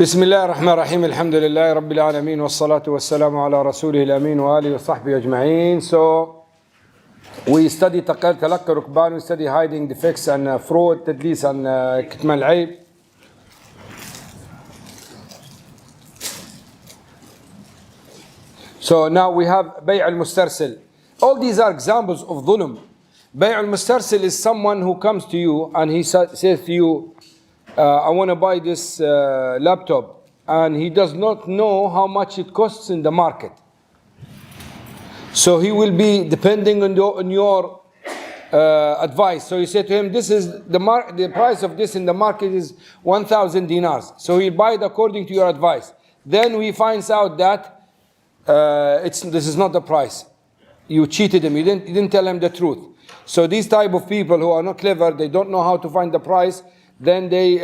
بسم الله الرحمن الرحيم الحمد لله رب العالمين والصلاة والسلام على رسوله الأمين وآله وصحبه أجمعين. So we study تلقى ركبان, we study hiding defects and fraud, تدليس and كتمان العيب. So now we have بيع المسترسل. All these are examples of ظلم. بيع المسترسل is someone who comes to you and he says to you, I want to buy this laptop, and he does not know how much it costs in the market. So he will be depending on your advice. So you say to him, this is the price of this in the market is 1,000 dinars. So he'll buy it according to your advice. Then he finds out that this is not the price. You cheated him. You didn't tell him the truth. So these type of people who are not clever, they don't know how to find the price, then they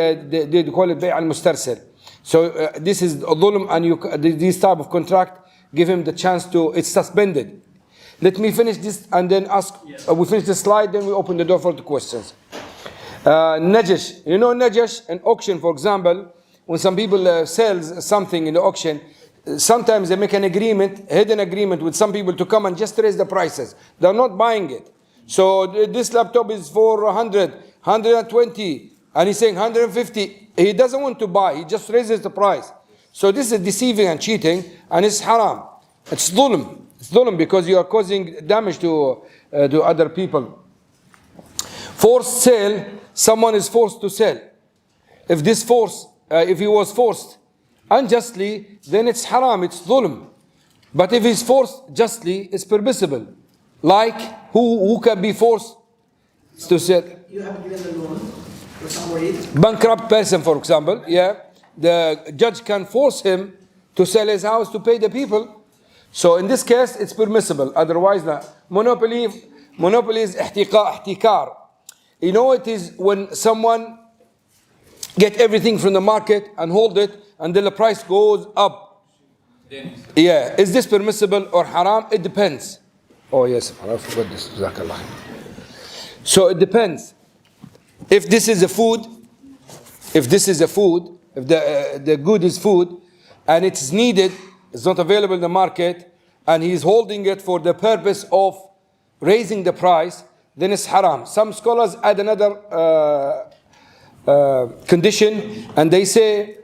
call it بيع المسترسل. So this is a ظلم, and this type of contract, give him the chance to, it's suspended. Let me finish this and then ask, we finish the slide, then we open the door for the questions. Najash, you know Najash, an auction for example, when some people sells something in the auction, sometimes they make an agreement, hidden agreement with some people to come and just raise the prices. They're not buying it. So this laptop is for 100, 120, and he's saying 150. He doesn't want to buy. He just raises the price. So this is deceiving and cheating, and it's haram. It's dhulm. It's dhulm because you are causing damage to other people. Forced sale. Someone is forced to sell. If he was forced unjustly, then it's haram. It's dhulm. But if he's forced justly, it's permissible. Like who can be forced to sell? You have given the loan. Bankrupt person, for example, the judge can force him to sell his house to pay the people. So in this case, it's permissible. Otherwise, not. Monopoly is ihtikar. You know, it is when someone get everything from the market and hold it until the price goes up. Is this permissible or haram? It depends. Oh yes, I forgot this. So it depends. If this is a food, if the good is food, and it's needed, it's not available in the market, and he's holding it for the purpose of raising the price, then it's haram. Some scholars add another condition, and they say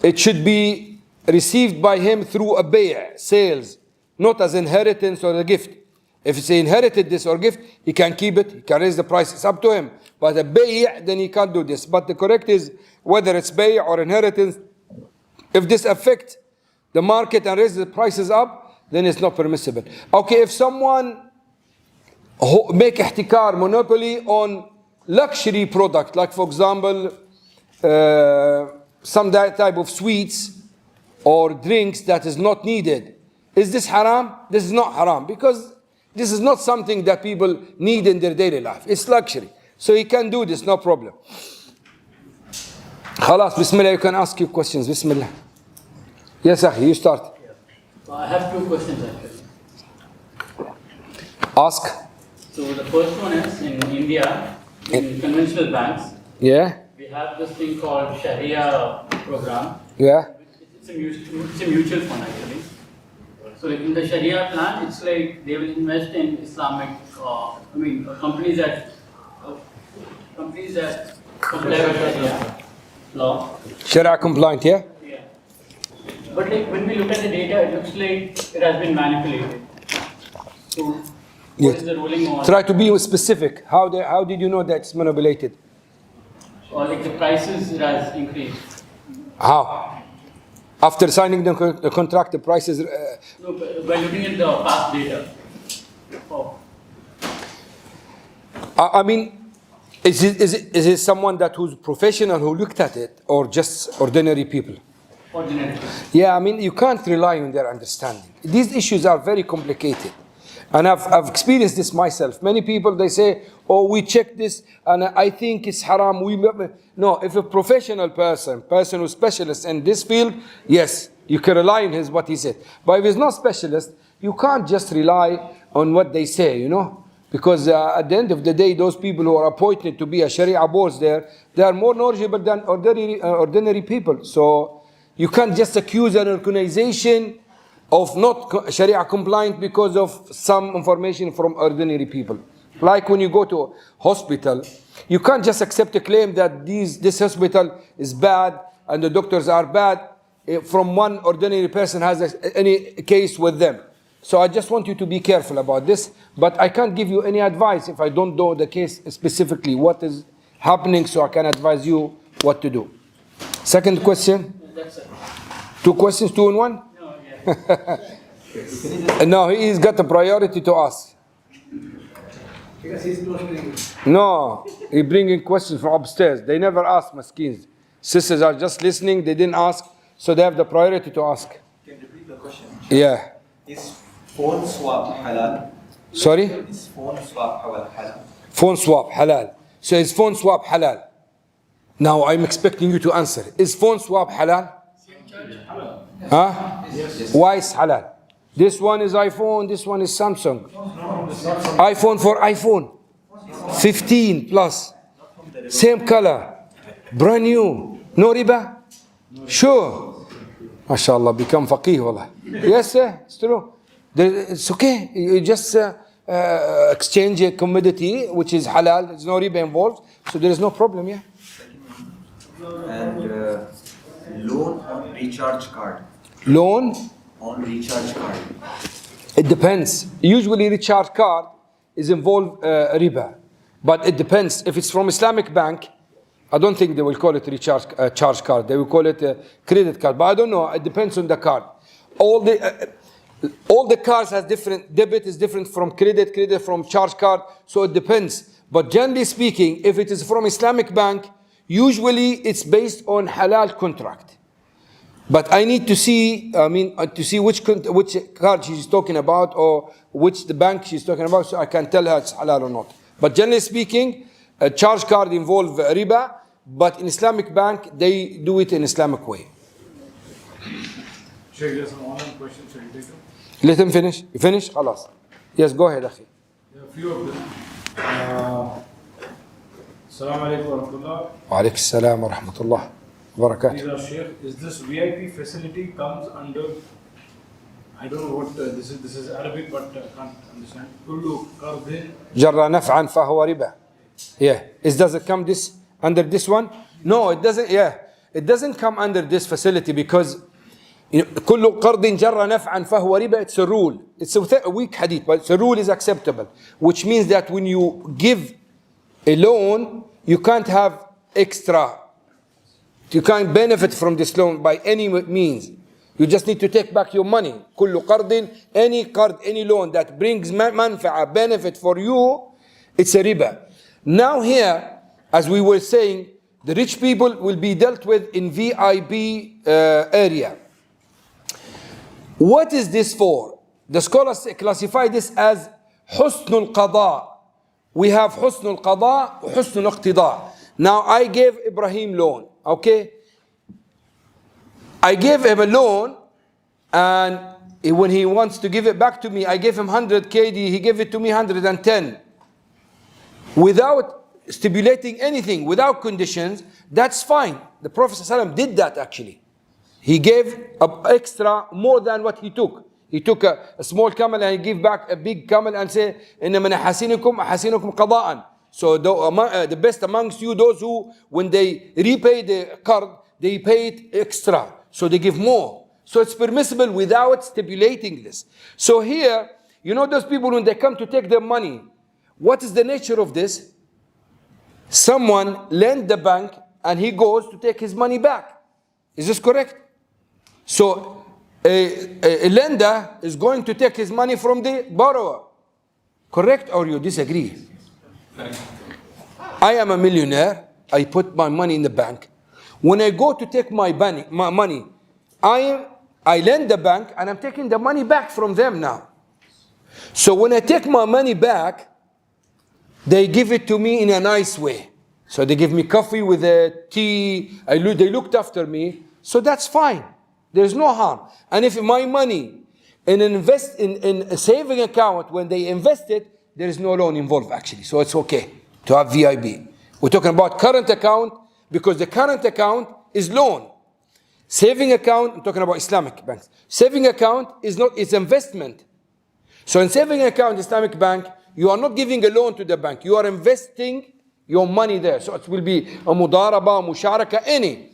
it should be received by him through a bay', sales, not as inheritance or a gift. If he inherited this or gift, he can keep it, he can raise the price, it's up to him. But a bay', then he can't do this. But the correct is, whether it's bay' or inheritance, if this affects the market and raises the prices up, then it's not permissible. Okay, if someone make ihtikar, monopoly on luxury product, like for example, some type of sweets or drinks that is not needed, is this haram? This is not haram, because this is not something that people need in their daily life. It's luxury. So he can do this, no problem. Khalas, bismillah, you can ask your questions. Bismillah. Yes, Akhi, you start. So I have two questions actually. Ask. So the first one is, in India, in conventional banks, we have this thing called Sharia program. It's a mutual fund actually. So in the Sharia plan, it's like they will invest in Islamic, companies that comply with Sharia law. Sharia compliant, yeah? Yeah. But like when we look at the data, it looks like it has been manipulated. So what is the ruling on? Try to be specific. How did you know that it's manipulated? Or like the prices, it has increased. How? After signing the contract, the prices... No, by looking at the past data. I mean, is it someone who's professional who looked at it, or just ordinary people? Ordinary. Yeah, I mean, you can't rely on their understanding. These issues are very complicated. And I've experienced this myself. Many people, they say, oh, we checked this and I think it's haram. No, if a professional person who's specialist in this field, yes, you can rely on what he said. But if he's not specialist, you can't just rely on what they say, you know. Because at the end of the day, those people who are appointed to be a Sharia boards there, they are more knowledgeable than ordinary people. So You can't just accuse an organization of not Sharia compliant because of some information from ordinary people. Like when you go to a hospital, you can't just accept a claim that this hospital is bad and the doctors are bad from one ordinary person has any case with them. So I just want you to be careful about this, but I can't give you any advice if I don't know the case specifically, what is happening, so I can advise you what to do. Second question? That's it. 2 questions, 2 in 1? No, yeah. No, he's got a priority to ask. Because he's closely. No, he bringing questions from upstairs. They never ask, maskins. Sisters are just listening, they didn't ask, so they have the priority to ask. Can you repeat the question? Yeah. Is phone swap halal? Sorry? Is phone swap halal? Phone swap, halal. So is phone swap halal? Now I'm expecting you to answer. Is phone swap halal? Huh? Yes. Why is halal? This one is iPhone, this one is Samsung. iPhone for iPhone. 15 plus. Same color. Brand new. No riba? Sure. MashaAllah, become faqih, wallah. Yes, sir, it's true. It's okay. You just exchange a commodity, which is halal. There's no riba involved. So there is no problem, yeah. And loan on recharge card. Loan? On recharge card. It depends. Usually recharge card is involved riba. But it depends. If it's from Islamic bank, I don't think they will call it recharge charge card. They will call it a credit card. But I don't know. It depends on the card. All the cards has different. Debit is different from credit from charge card. So it depends. But generally speaking, if it is from Islamic bank, usually it's based on halal contract. But I need to see. To see which card she's talking about or which the bank she's talking about, so I can tell her it's halal or not. But generally speaking, a charge card involves riba, but in Islamic bank, they do it in Islamic way. Sheikh, there's an online question. Should you take them? Let him finish. You finish? Khalas. Yes, go ahead, akhi. There are a few of them. Assalamu alaikum wa rahmatullah. Wa alaikum assalam wa rahmatullah wa barakatuh. These are Sheikh. Is this VIP facility comes under, I don't know what this is. This is Arabic, but I can't understand. Kullu qardin. Jarra naf'an fahuwa riba. Yeah. Does it come under this one? No, it doesn't. Yeah. It doesn't come under this facility because كل قرض جر نفعا فهو ربا. It's a rule. It's a weak hadith, but the rule is acceptable. Which means that when you give a loan, you can't have extra. You can't benefit from this loan by any means. You just need to take back your money. كل قرض, any loan that brings manfa'a, benefit for you, it's a riba. Now here, as we were saying, the rich people will be dealt with in VIP area. What is this for? The scholars classify this as husnul qada. We have husnul qada, husnul iqtida. Now I gave Ibrahim loan, okay? I gave him a loan, and when he wants to give it back to me, I gave him 100 KD, he gave it to me 110. Without stipulating anything, without conditions, that's fine. The Prophet ﷺ did that actually. He gave extra more than what he took. He took a small camel and he gave back a big camel and said, إِنَّ مِنْ أَحَسِنِكُمْ قَضَاءً. So the best amongst you, those who, when they repay the card, they pay it extra. So they give more. So it's permissible without stipulating this. So here, you know those people when they come to take their money, what is the nature of this? Someone lent the bank and he goes to take his money back. Is this correct? So a lender is going to take his money from the borrower. Correct or you disagree? I am a millionaire. I put my money in the bank. When I go to take my money, I lend the bank and I'm taking the money back from them now. So when I take my money back, they give it to me in a nice way. So they give me coffee with a tea. They looked after me. So that's fine. There's no harm. And if my money in a saving account, when they invest it, there is no loan involved actually. So it's okay to have VIB. We're talking about current account because the current account is loan. Saving account, I'm talking about Islamic banks. Saving account is not, it's investment. So in saving account, Islamic bank, you are not giving a loan to the bank. You are investing your money there. So it will be a mudaraba, musharaka, any.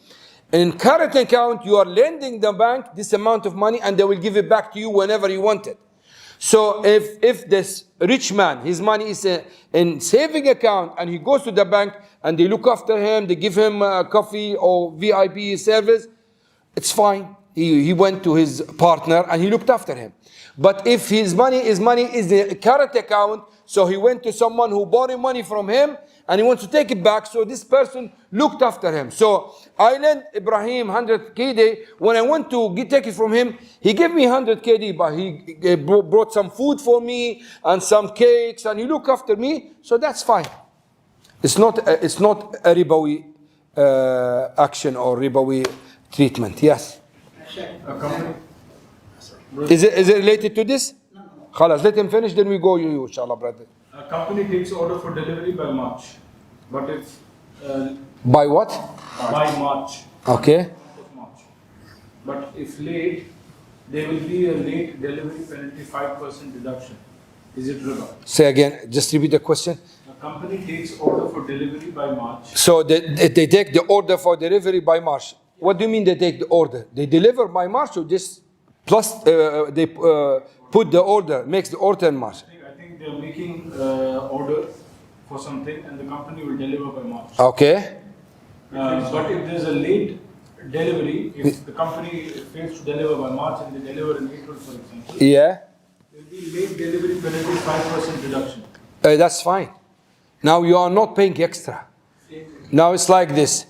In current account, you are lending the bank this amount of money and they will give it back to you whenever you want it. So if this rich man, his money is in saving account and he goes to the bank and they look after him, they give him coffee or VIP service, it's fine. He went to his partner and he looked after him. But if his money is the current account, so he went to someone who borrowed money from him and he wants to take it back, so this person looked after him. So I lent Ibrahim 100 KD. When I went to take it from him, he gave me 100 KD, but he brought some food for me and some cakes and he looked after me, so that's fine. It's not a ribawi action or ribawi treatment. Yes. A company. Is it related to this? Khalas, let him finish, then we go you, inshallah, brother. A company takes order for delivery by March, but if By what? by March. Okay. Of March. But if late, there will be a late delivery penalty, 5% deduction. Is it riba? Say again, just repeat the question. A company takes order for delivery by March. So they take the order for delivery by March. What do you mean they take the order? They deliver by March or just plus they put the order, makes the order in March? I think they're making order for something and the company will deliver by March. Okay. But if there's a late delivery, if the company fails to deliver by March and they deliver in April, for example, Yeah. there will be late delivery penalty, 5% reduction. That's fine. Now you are not paying extra. Now it's like this.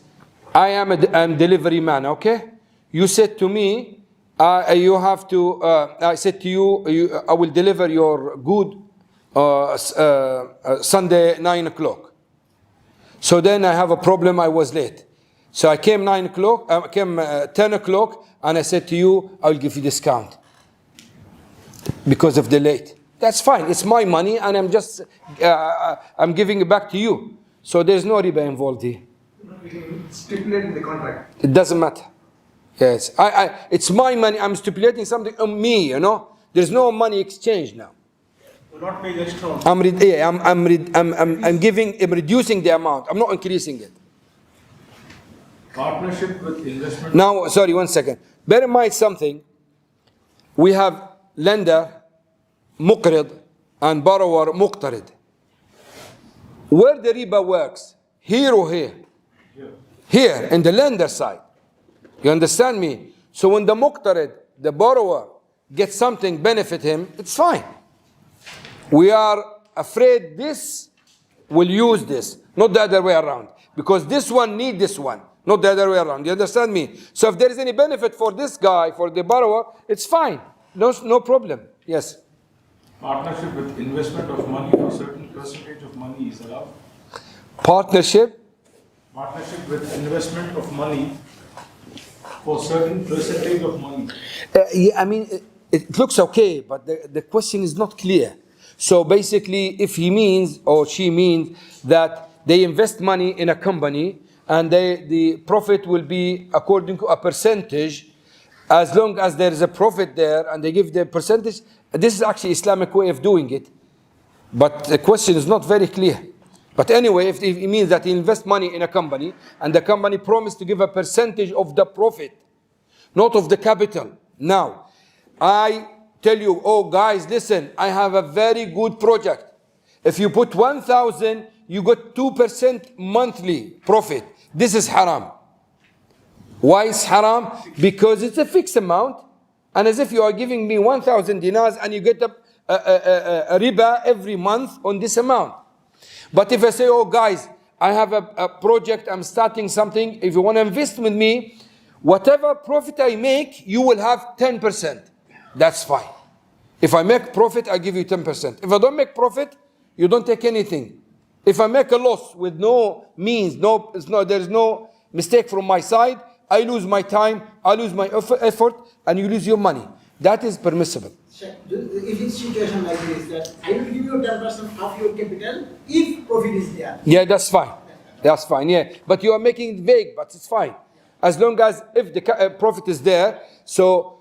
I'm delivery man, okay? You said to me, you have to, I said to you, I will deliver your good Sunday 9 o'clock. So then I have a problem, I was late. So I came 9 o'clock, I came 10 o'clock, and I said to you, I will give you discount because of the late. That's fine, it's my money and I'm just, I'm giving it back to you. So there's no riba involved here. Stipulate in the contract. It doesn't matter. Yes, it's my money. I'm stipulating something on me. You know, there's no money exchange now. We're not paying extra. I'm reducing the amount. I'm not increasing it. Partnership with investment. Now, sorry, 1 second. Bear in mind something. We have lender, muqrid, and borrower, muqtarid. Where the riba works, here or here? Here, in the lender side. You understand me? So when the muqtarid, the borrower, gets something, benefit him, it's fine. We are afraid this will use this, not the other way around. Because this one needs this one, not the other way around. You understand me? So if there is any benefit for this guy, for the borrower, it's fine. No problem. Yes. Partnership with investment of money for certain percentage of money is allowed. Partnership with investment of money for certain percentage of money. Yeah, I mean, it looks okay, but the question is not clear. So basically, if he means or she means that they invest money in a company and the profit will be according to a percentage, as long as there is a profit there and they give the percentage, this is actually Islamic way of doing it. But the question is not very clear. But anyway, if it means that he invests money in a company and the company promised to give a percentage of the profit, not of the capital. Now, I tell you, oh guys, listen, I have a very good project. If you put 1,000, you got 2% monthly profit. This is haram. Why is haram? Because it's a fixed amount, and as if you are giving me 1,000 dinars and you get a riba every month on this amount. But if I say, oh guys, I have a project, I'm starting something, if you want to invest with me, whatever profit I make, you will have 10%. That's fine. If I make profit, I give you 10%. If I don't make profit, you don't take anything. If I make a loss with no means, there is no mistake from my side, I lose my time, I lose my effort, and you lose your money. That is permissible. If it's situation like this, that I will give you 10% of your capital if profit is there. Yeah, that's fine. That's fine, yeah. But you are making it vague, but it's fine. as long as if the profit is there, so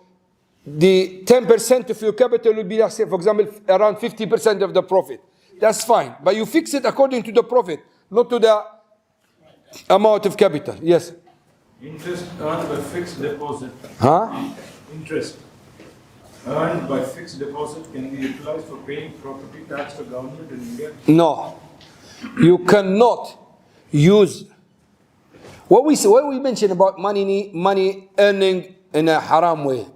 the 10% of your capital will be, let's say, for example, around 50% of the profit. That's fine. But you fix it according to the profit, not to the amount of capital. Yes? Interest earned by fixed deposit. Huh? Interest earned by fixed deposit can be utilized for paying property tax to government in India. No. You cannot use what we mentioned about money earning in a haram way.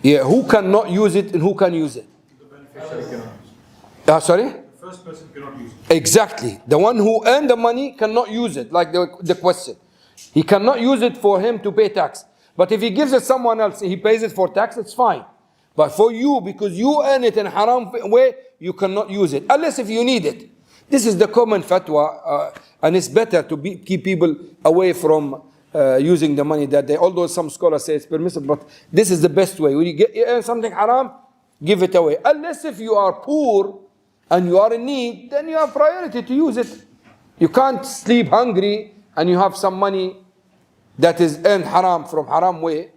Yeah, who cannot use it and who can use it? The beneficiary cannot use it. Sorry? The first person cannot use it. Exactly. The one who earned the money cannot use it, like the question. He cannot use it for him to pay tax. But if he gives it someone else, he pays it for tax, it's fine. But for you, because you earn it in a haram way, you cannot use it. Unless if you need it. This is the common fatwa, and it's better to keep people away from using the money that they, although some scholars say it's permissible, but this is the best way. When you earn something haram, give it away. Unless if you are poor and you are in need, then you have priority to use it. You can't sleep hungry and you have some money that is earned haram from haram way.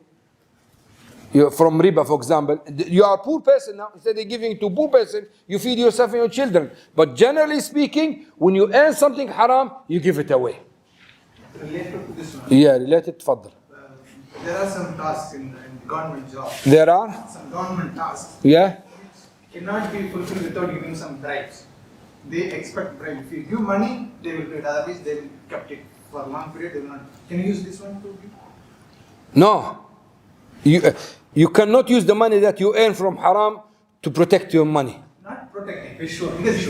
From riba, for example, you are a poor person now. Instead of giving to poor person, you feed yourself and your children. But generally speaking, when you earn something haram, you give it away. Related to this one. Yeah, related. تفضل. There are some tasks in government jobs. There are? Some government tasks. Yeah. Cannot be fulfilled without giving some bribes. They expect bribe. If you give money, they will do it. Otherwise, they will kept it for a long period. They will not. Can you use this one to give? No. You cannot use the money that you earn from haram to protect your money. Not protecting. Sure. Because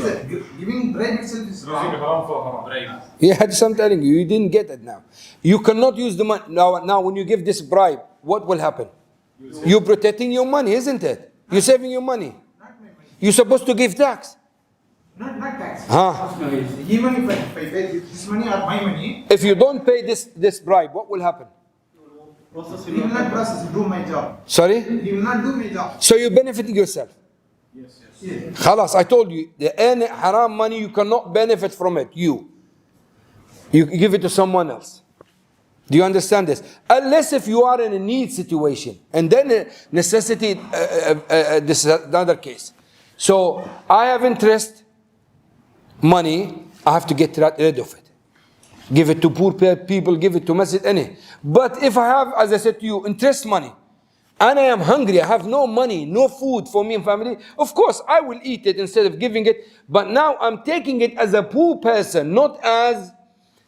giving bribe itself is Using wrong. haram for haram. Right. Yeah, that's what I'm telling you. You didn't get it now. You cannot use the money. Now, when you give this bribe, what will happen? You're protecting your money, isn't it? You're saving your money. Not my money. You're supposed to give tax. Not tax. Huh? Even if I pay this money or my money, If you don't pay this bribe, what will happen? he will not process, do my job. Sorry? He will not do my job. So you're benefiting yourself. Yes. Yes. Khalas, I told you, the earn haram money, you cannot benefit from it. You give it to someone else. Do you understand this? Unless if you are in a need situation, and then necessity, this is another case. So I have interest, money, I have to get rid of it. Give it to poor people, give it to masjid, any. But if I have, as I said to you, interest money, and I am hungry, I have no money, no food for me and family, of course I will eat it instead of giving it. But now I'm taking it as a poor person, not as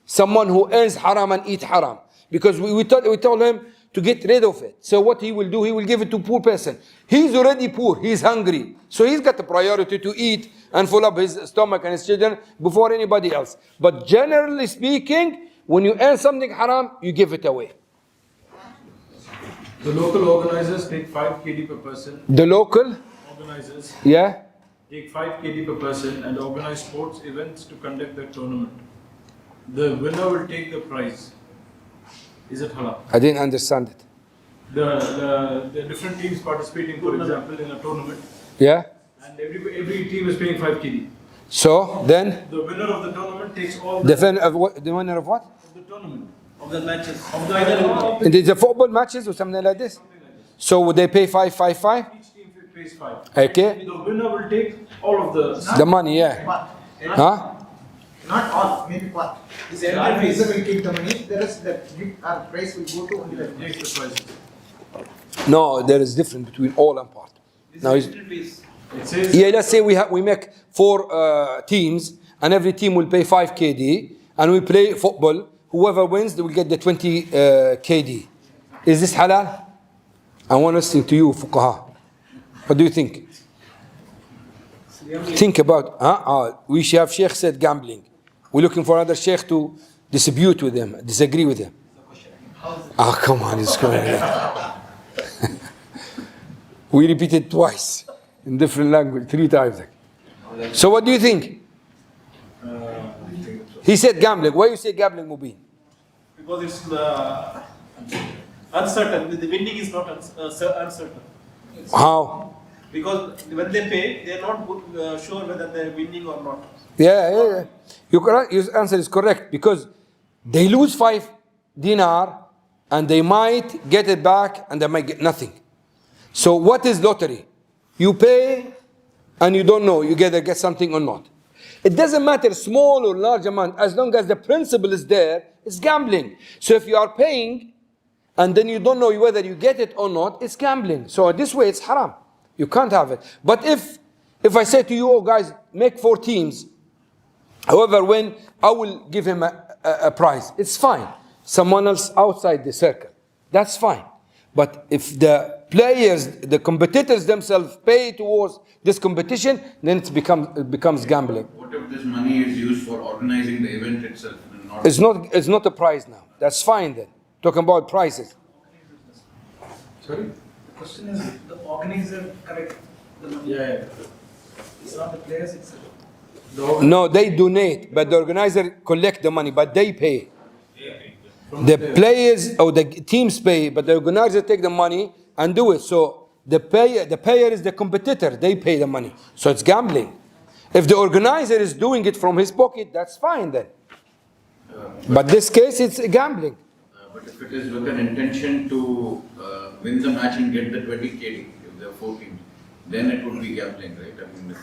someone who earns haram and eat haram. Because we told him to get rid of it. So what he will do, he will give it to poor person. He's already poor, he's hungry. So he's got the priority to eat and fill up his stomach and his children before anybody else. But generally speaking, when you earn something haram, you give it away. The local organizers take 5 kd per person. The local, Organizers yeah? take 5 kd per person and organize sports events to conduct the tournament. The winner will take the prize. Is it halal? I didn't understand it. The different teams participating, for example, in a tournament, Yeah? and every team is paying 5 kd. So then, The winner of the tournament takes all the winner of what? the tournament. Of the matches. Of the final. And it's a football matches or something like this? So would they pay 5, 5, 5? Each team pays 5. Okay. The winner will take all of the. The money, yeah. Part. Huh? Not all, maybe part. This entry fees will keep the money. The rest that our price will go to only the Takes the prizes. No, there is difference between all and part. Now, fees. It says. yeah, let's say we make 4 teams, and every team will pay 5 kd, and we play football. Whoever wins, they will get the 20 kd. Is this halal? I want to listen to you, fuqaha. What do you think? Think about. We have Sheikh said gambling. We're looking for another Sheikh to disagree with him. Come on, it's coming. We repeated twice in different language, 3 times. So what do you think? He said gambling. Why you say gambling, Mubin? Because it's uncertain. The winning is not uncertain. How? Because when they pay, they are not sure whether they are winning or not. Yeah. Your answer is correct, because they lose 5 dinar and they might get it back and they might get nothing. So what is lottery? You pay and you don't know you get something or not. It doesn't matter small or large amount, as long as the principle is there, it's gambling. So if you are paying and then you don't know whether you get it or not, it's gambling. So this way it's haram. You can't have it. But if I say to you, oh guys, make 4 teams, however, when I will give him a prize, it's fine. Someone else outside the circle, that's fine. But if the players, the competitors themselves pay towards this competition, then it becomes gambling. What if this money is used for organizing the event itself? And It's not a prize now. That's fine then. Talking about prizes. Sorry? The question is, the organizer correct the money? Yeah. It's not the players, it's No, they donate, but the organizer collect the money, but they pay. The players or the teams pay, but the organizer take the money and do it. So the payer is the competitor. They pay the money. So it's gambling. If the organizer is doing it from his pocket, that's fine then. But this case, it's gambling. but if it is with an intention to win the match and get the 20 KD, if there are 4 teams, then it would be gambling, right? I mean,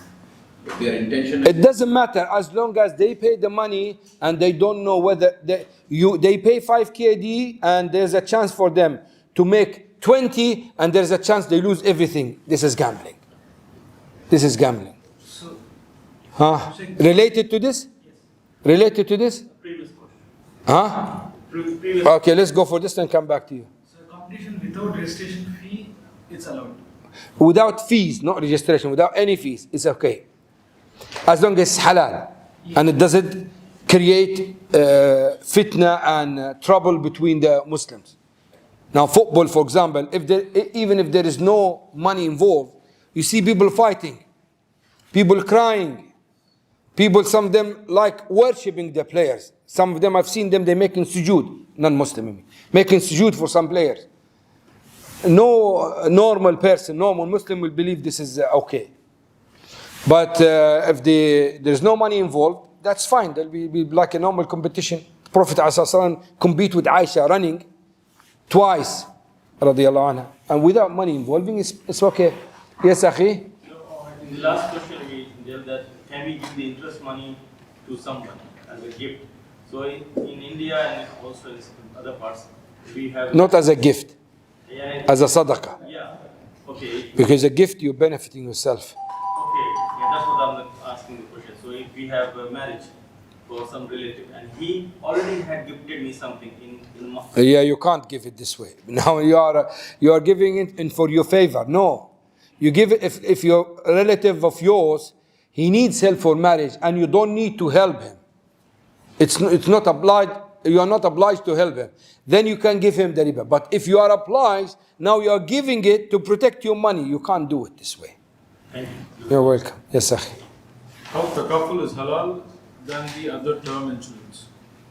if their intention is... It doesn't matter as long as they pay the money and they don't know whether they pay 5 KD and there's a chance for them to make 20 and there's a chance they lose everything. This is gambling. This is gambling. So, Huh? Related to this? Related to this? Previous question. Huh? Previous. Okay, let's go for this and come back to you. so competition without registration fee, it's allowed. Without fees, not registration, without any fees, it's okay. As long as it's halal and it doesn't create fitna and trouble between the Muslims. Now, football, for example, even if there is no money involved, you see people fighting, people crying, people, some of them like worshipping the players. Some of them, I've seen them, they're making sujood, non-Muslim, making sujood for some players. No normal person, normal Muslim will believe this is okay. But if there's no money involved, that's fine. There'll be like a normal competition. Prophet ﷺ compete with Aisha running twice, radiallahu anha. And without money involving, it's okay. Yes, akhi? In the last question, we dealt that can we give the interest money to someone as a gift? So in India and also in other parts, we have... Not as a gift, Yeah, as a sadaqah. yeah, okay. Because a gift, you're benefiting yourself. Okay, yeah, that's what I'm asking the question. So if we have a marriage for some relative and he already had gifted me something in mosque. Yeah, you can't give it this way. Now you are giving it in for your favor. No, you give it if your relative of yours, he needs help for marriage and you don't need to help him. It's not obliged. You are not obliged to help him. Then you can give him the riba. But if you are obliged, now you are giving it to protect your money. You can't do it this way. Thank you. You're welcome. Yes, akhi. How takaful is halal than the other term insurance?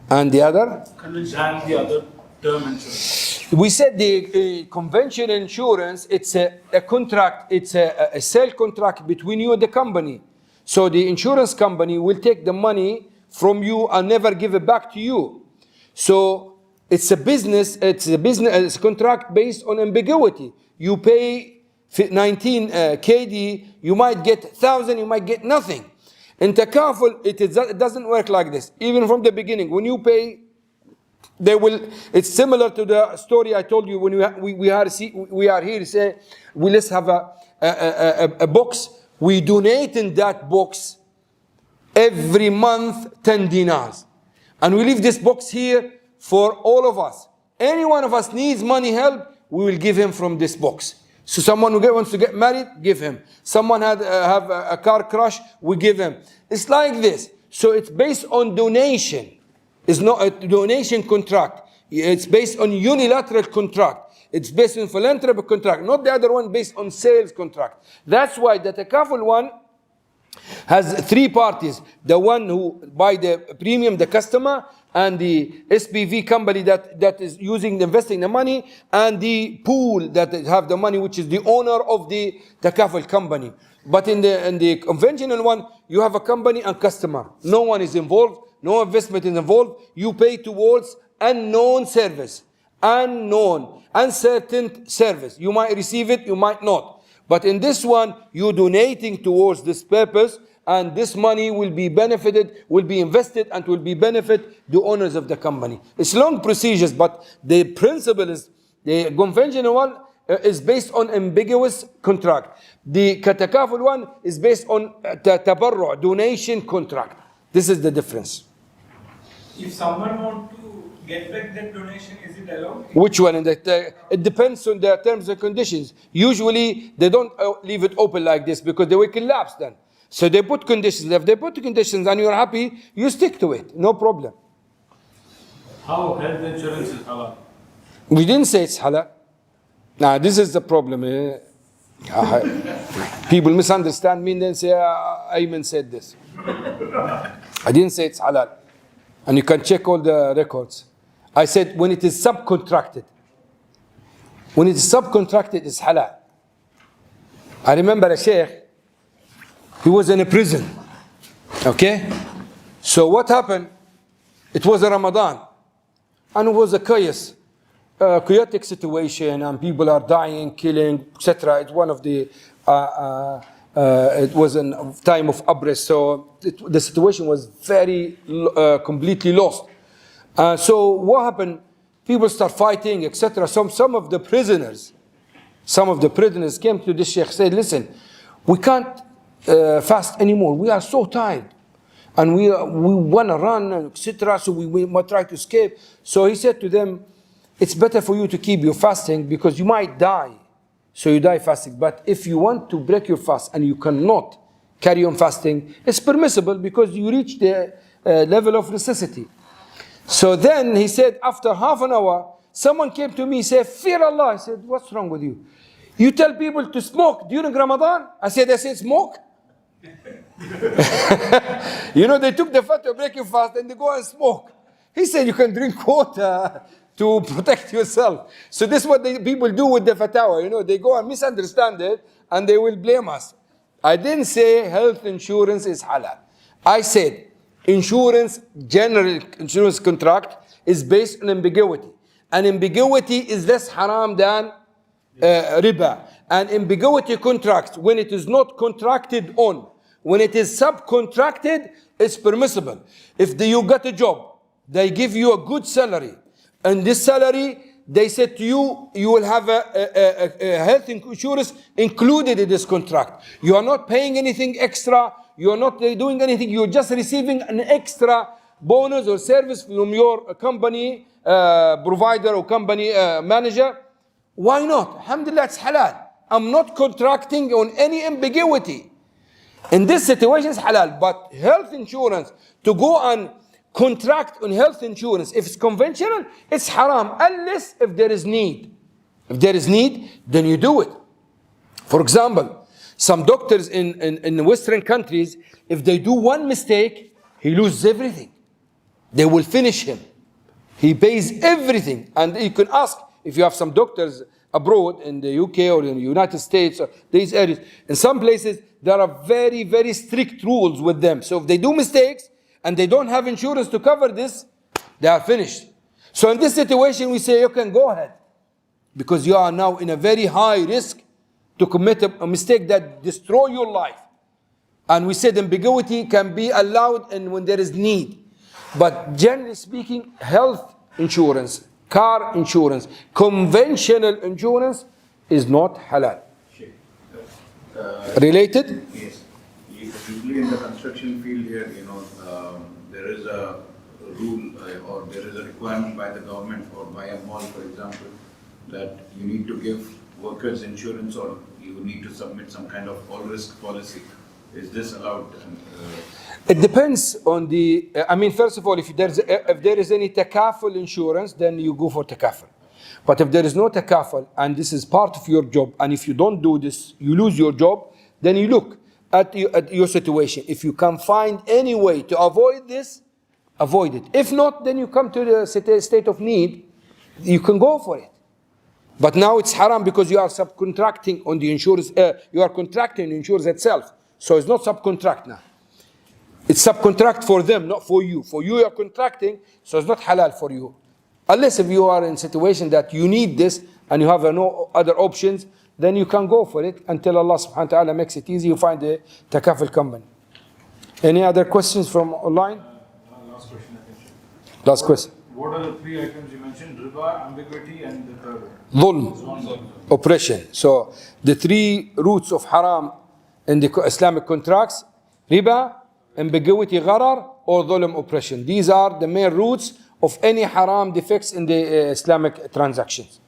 And the other? Than the other term insurance. We said the conventional insurance, it's a contract, it's a sale contract between you and the company. So the insurance company will take the money from you and never give it back to you. So it's a business contract based on ambiguity. You pay 19 KD, you might get 1,000, you might get nothing. In takaful, it doesn't work like this. Even from the beginning, when you pay, it's similar to the story I told you when we are here, say, let's have a box. We donate in that box every month 10 dinars. And we leave this box here for all of us. Any one of us needs money help, we will give him from this box. So someone who wants to get married, give him. Someone have a car crash, we give him. It's like this. So it's based on donation. It's not a donation contract. It's based on unilateral contract. It's based on philanthropic contract, not the other one based on sales contract. That's why the takaful one has 3 parties. The one who buy the premium, the customer, and the SPV company that is investing the money, and the pool that have the money, which is the owner of the takaful company. But in the conventional one, you have a company and customer. No one is involved, no investment is involved. You pay towards unknown service. unknown, uncertain service. You might receive it, you might not. But in this one, you're donating towards this purpose, and this money will be benefited, will be invested, and will be benefit the owners of the company. It's long procedures, but the principle is, the conventional one is based on ambiguous contract. The katakaful one is based on tabarru, donation contract. This is the difference. If someone want to get back that donation, is it allowed? Which one? It depends on the terms and conditions. Usually, they don't leave it open like this because they will collapse then. So they put conditions. If they put conditions and you're happy, you stick to it. No problem. How health insurance is halal? We didn't say it's halal. Now, this is the problem. People misunderstand me and then say, Aimen said this. I didn't say it's halal. And you can check all the records. I said when it is subcontracted. When it is subcontracted, it's halal. I remember a sheikh, he was in a prison. Okay? So what happened? It was a Ramadan. And it was a chaotic situation, and people are dying, killing, etc. It's one of the, it was a time of abris, so the situation was very completely lost. So what happened? People start fighting, etc. Some of the prisoners came to this sheikh, said, listen, we can't fast anymore. We are so tired. And we want to run, etc. So we might try to escape. So he said to them, it's better for you to keep your fasting because you might die. So you die fasting. But if you want to break your fast and you cannot carry on fasting, it's permissible because you reach the level of necessity. So then he said, after half an hour, someone came to me and said, fear Allah. I said, what's wrong with you? You tell people to smoke during Ramadan? I said, smoke? You know, they took the fat to break your fast and they go and smoke. He said, you can drink water to protect yourself. So this is what people do with the fatwa. You know, they go and misunderstand it and they will blame us. I didn't say health insurance is halal. I said insurance, general insurance contract is based on ambiguity. And ambiguity is less haram than riba. And ambiguity contracts, when it is not contracted on, when it is subcontracted, it's permissible. If you got a job, they give you a good salary, and this salary, they said to you, you will have a health insurance included in this contract. You are not paying anything extra, you are not doing anything, you're just receiving an extra bonus or service from your company provider or company manager. Why not? Alhamdulillah, it's halal. I'm not contracting on any ambiguity. In this situation, it's halal. But health insurance, to go and contract on health insurance, if it's conventional, it's haram, unless if there is need. If there is need, then you do it. For example, some doctors in Western countries, if they do one mistake, he loses everything. They will finish him. He pays everything. And you can ask, if you have some doctors abroad in the UK or in the United States, or these areas, in some places, there are very, very strict rules with them. So if they do mistakes and they don't have insurance to cover this, they are finished. So in this situation, we say, you can go ahead. Because you are now in a very high risk to commit a mistake that destroy your life. And we said ambiguity can be allowed and when there is need. But generally speaking, health insurance, car insurance, conventional insurance is not halal. Related? Yes. Usually in the construction field here, there is a rule or there is a requirement by the government or by a mall, for example, that you need to give workers insurance or you need to submit some kind of all-risk policy. Is this allowed? It depends on the, first of all, if there is any takaful insurance, then you go for takaful. But if there is no takaful and this is part of your job, and if you don't do this, you lose your job, then you look at your situation. If you can find any way to avoid this, avoid it. If not, then you come to the state of need, you can go for it. But now it's haram because you are subcontracting on the insurance, you are contracting the insurance itself. So it's not subcontract now. It's subcontract for them, not for you. For you, you are contracting, so it's not halal for you. Unless if you are in a situation that you need this and you have no other options, then you can go for it until Allah subhanahu wa ta'ala makes it easy. You find a takaful company. Any other questions from online? Last question, I think. Last question. What are the three items you mentioned? Riba, ambiguity, and the third one? Dhulm, oppression. So the three roots of haram in the Islamic contracts: riba, ambiguity, gharar, or dhulm, oppression. These are the main roots of any haram defects in the Islamic transactions.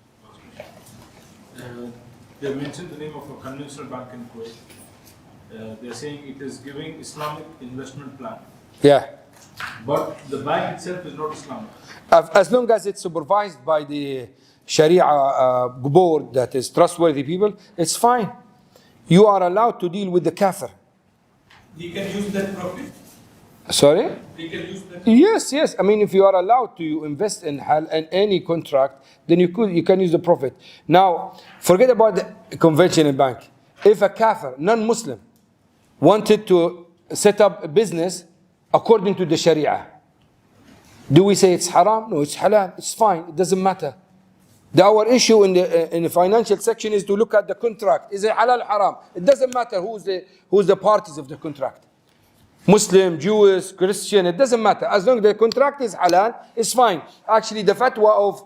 They mentioned the name of a conventional bank in Kuwait. They're saying it is giving Islamic investment plan. Yeah. But the bank itself is not Islamic. As long as it's supervised by the Sharia board that is trustworthy people, it's fine. You are allowed to deal with the kafir. He can use that profit. Sorry? He can use that. Yes. I mean, if you are allowed to invest in any contract, then you can use the profit. Now, forget about the conventional bank. If a kafir, non-Muslim, wanted to set up a business according to the Sharia, do we say it's haram? No, it's halal. It's fine. It doesn't matter. Our issue in the financial section is to look at the contract. Is it halal or haram? It doesn't matter who's the parties of the contract. Muslim, Jewish, Christian, it doesn't matter. As long as the contract is halal, it's fine. Actually, the fatwa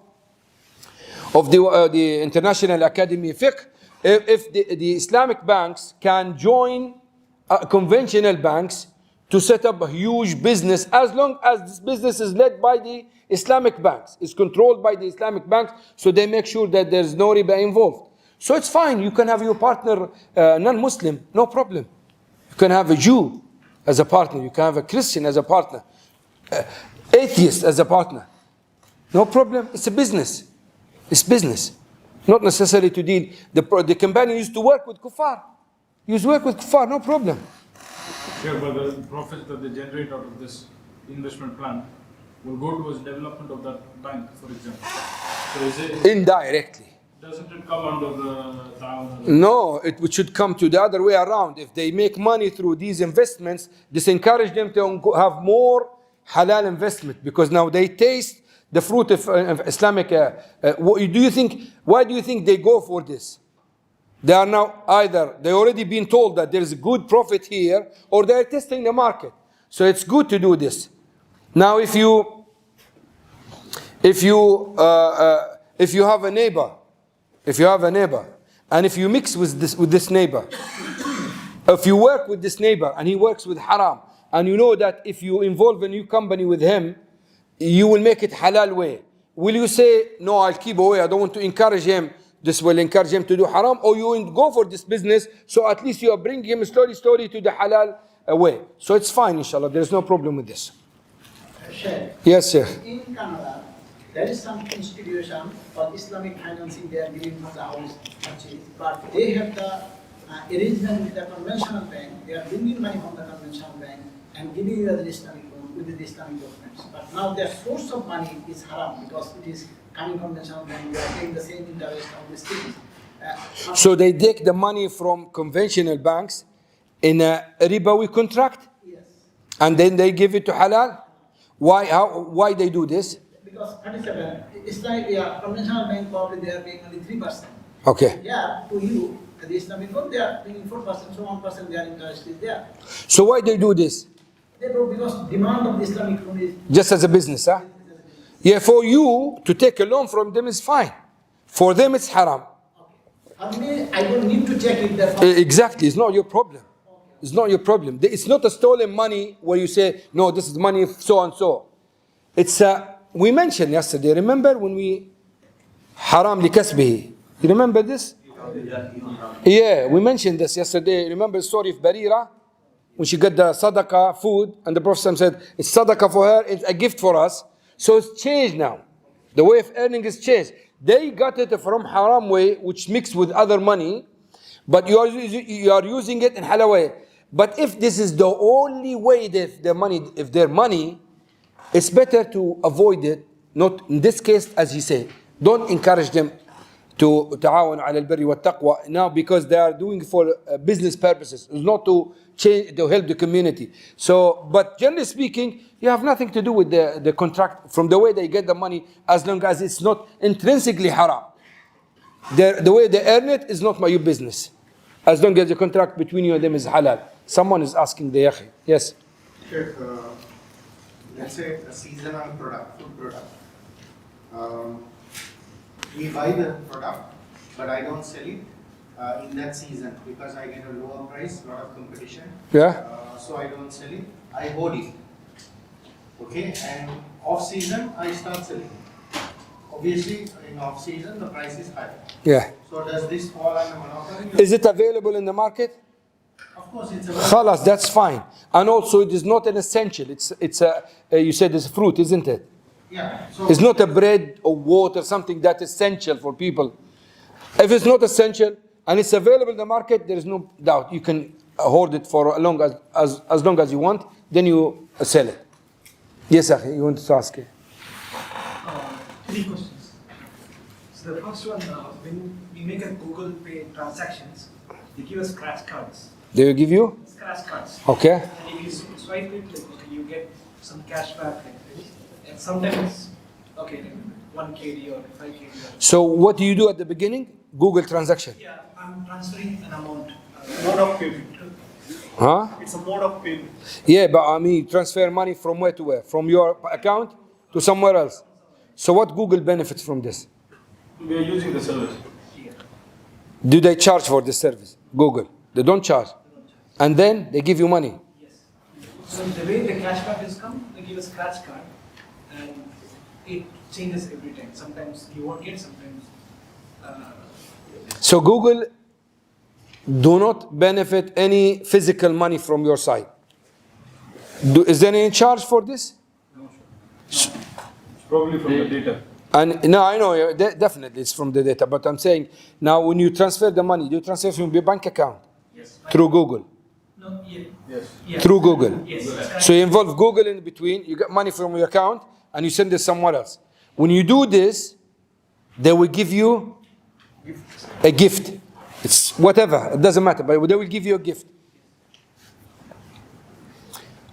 of the International Academy Fiqh, if the Islamic banks can join conventional banks to set up a huge business, as long as this business is led by the Islamic banks, is controlled by the Islamic banks, so they make sure that there's no riba involved. So it's fine. You can have your partner non-Muslim, no problem. You can have a Jew as a partner. You can have a Christian as a partner. Atheist as a partner. No problem. It's a business. It's business. Not necessarily to deal. The company used to work with kuffar. Used to work with kuffar, no problem. Sure, but the profits that they generate out of this investment plan will go towards development of that bank, for example. So is it, indirectly. Doesn't it come under the ta'awun? No, it should come to the other way around. If they make money through these investments, this encourage them to have more halal investment, because now they taste the fruit of Islamic. Why do you think they go for this? They are now either they already been told that there is a good profit here, or they are testing the market. So it's good to do this. Now, if you have a neighbor, and if you mix with this neighbor, if you work with this neighbor and he works with haram, and you know that if you involve a new company with him, you will make it halal way, will you say, no, I'll keep away, I don't want to encourage him, this will encourage him to do haram? Or you will go for this business, so at least you are bringing him slowly to the halal way. So it's fine, inshallah, there's no problem with this. Sheikh, Yes, sir. in Canada, there is some institution for Islamic financing. They are giving for the house purchase, but they have the arrangement with the conventional bank. They are bringing money from the conventional bank and giving you the Islamic loan with the Islamic documents. But now their source of money is haram, because it is coming from conventional bank. They are paying the same interest on these things. So they take the money from conventional banks in a ribawi contract, Yes, and then they give it to halal. Why they do this? because 37 Islamic conventional bank probably they are paying only 3%. Okay. Yeah, to you, the Islamic loan they are paying 4%, so 1% their interest is there. So why they do this? They do, because demand of the Islamic loan is Just as a business, huh? Yeah, for you to take a loan from them is fine. For them it's haram. for me, I don't need to check if they're Exactly, it's not your problem. It's not your problem. It's not a stolen money where you say, no, this is money so and so. It's we mentioned yesterday, remember when we haram li kasbihi. You remember this? Yeah, we mentioned this yesterday. Remember the story of Barira? When she got the sadaqah food, and the Prophet said, it's sadaqah for her, it's a gift for us. So it's changed now. The way of earning is changed. They got it from haram way, which mixed with other money, but you are using it in halal way. But if this is the only way that their money, it's better to avoid it. Not in this case, as he said, don't encourage them to تعاون على البر والتقوى. Now because they are doing for business purposes, it's not to change, to help the community. So, but generally speaking, you have nothing to do with the contract from the way they get the money, as long as it's not intrinsically haram. The way they earn it is not your business, as long as the contract between you and them is halal. Someone is asking the yakhi. Yes. Sheikh, let's say a seasonal product, food product. We buy the product, but I don't sell it in that season because I get a lower price, lot of competition. Yeah. So I don't sell it. I hold it. Okay, and off season I start selling. Obviously, in off season the price is high. Yeah. So does this fall under monopoly? Is it available in the market? Of course, it's available. Khalas, that's fine. And also, it is not an essential. It's a you said it's fruit, isn't it? Yeah. So It's not a bread or water, something that's essential for people. If it's not essential and it's available in the market, there is no doubt you can hoard it for as long as you want. Then you sell it. Yes, Akhi, you want to ask it? Three questions. So the first one, when we make a Google Pay transactions, they give us scratch cards. They will give you? Scratch cards. Okay. And if you swipe it, like, okay, you get some cash back like this. And sometimes, okay, like 1 KD or 5 KD. So what do you do at the beginning? Google transaction. Yeah, I'm transferring an amount. Mode of payment. Huh? It's a mode of payment. Yeah, but I mean, transfer money from where to where? From your account to somewhere else. So what Google benefits from this? We are using the service. Do they charge for this service? Google. They don't charge. And then they give you money. Yes. So the way the cashback is come, they give a scratch card, and it changes every time. Sometimes you won't get, sometimes. So Google do not benefit any physical money from your side. Is there any charge for this? It's probably from the data. And no, I know, definitely it's from the data. But I'm saying, now when you transfer the money, do you transfer from your bank account? Yes. Through Google? No, yeah. Yes. Yeah. Through Google? Yes. So you involve Google in between, you get money from your account, and you send it somewhere else. When you do this, they will give you a gift. It's whatever, it doesn't matter, but they will give you a gift.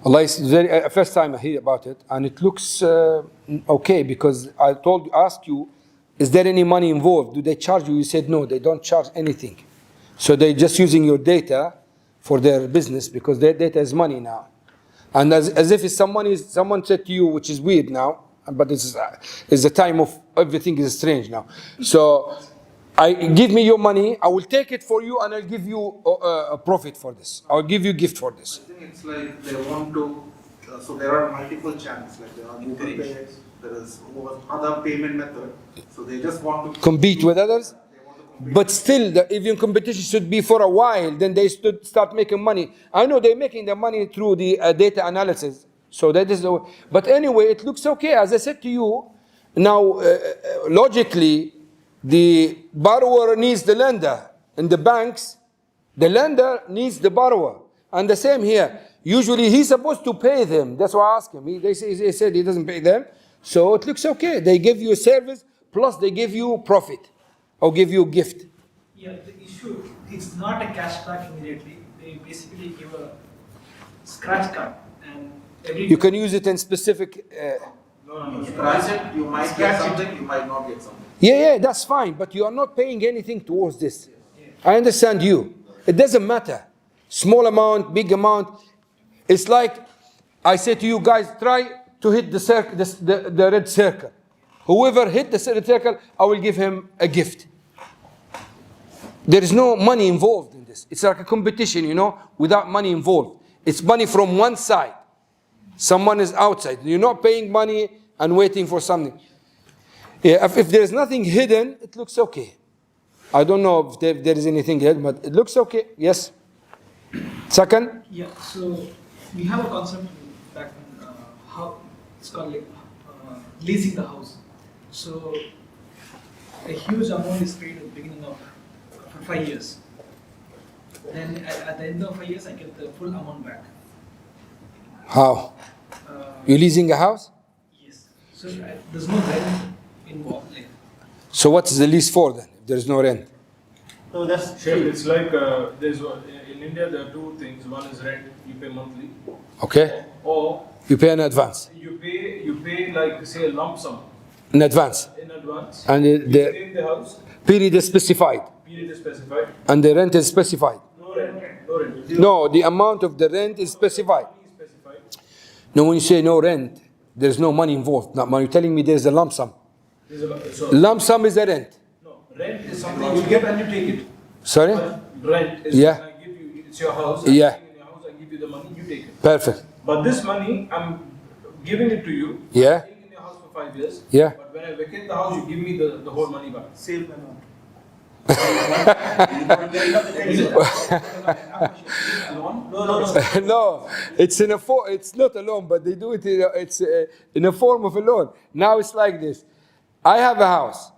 Allah is very, first time I hear about it, and it looks okay, because I asked you, is there any money involved? Do they charge you? You said no, they don't charge anything. So they're just using your data for their business, because their data is money now. And as if it's someone said to you, which is weird now, but it's the time of everything is strange now. So give me your money, I will take it for you, and I'll give you a profit for this. I'll give you a gift for this. I think it's like they want to, so there are multiple channels, like there are Google Pay, there is other payment method, so they just want to Compete with others? But still, even competition should be for a while, then they start making money. I know they're making the money through the data analysis. So that is the, but anyway, it looks okay. As I said to you, now logically, the borrower needs the lender. In the banks, the lender needs the borrower. And the same here. Usually he's supposed to pay them. That's why I asked him. He said he doesn't pay them. So it looks okay. They give you a service, plus they give you profit. Or give you a gift. Yeah, the issue, it's not a cashback immediately. They basically give a scratch card, and You can use it in specific... you scratch it, you might get something, you might not get something. Yeah, that's fine, but you are not paying anything towards this. I understand you. It doesn't matter. Small amount, big amount. It's like I say to you guys, try to hit the red circle. Whoever hit the red circle, I will give him a gift. There is no money involved in this. It's like a competition, without money involved. It's money from one side. Someone is outside. You're not paying money and waiting for something. Yeah, if there is nothing hidden, it looks okay. I don't know if there is anything hidden, but it looks okay. Yes. Second? yeah. So we have a concept back in how it's called like leasing the house. So a huge amount is paid at the beginning of for 5 years. Then at the end of 5 years, I get the full amount back. How? You're leasing a house? Yes. So there's no rent involved. Like, So what is the lease for then? If There is no rent. So that's Sheikh, it's like in India there are two things. One is rent, you pay monthly, Okay? or You pay in advance. you pay like say a lump sum In advance. in advance. And You the stay in the house, period is specified. period is specified, And the rent is specified. no rent, no rent. No, the amount of the rent is specified. Money is specified. No, when you say no rent, there's no money involved. Now, you're telling me there's a lump sum. So Lump sum is a rent. no, rent is something you give and you take it. Sorry? Rent is Yeah. when I give you, it's your house. Yeah. I'm staying in your house, I give you the money, you take it. Perfect. But this money, I'm giving it to you. Yeah. I'm staying in your house for 5 years. Yeah. But when I vacate the house, you give me the whole money back. Same amount. No. No, it's in a it's not a loan, but they do it in a form of a loan. Now it's like this. I have a house.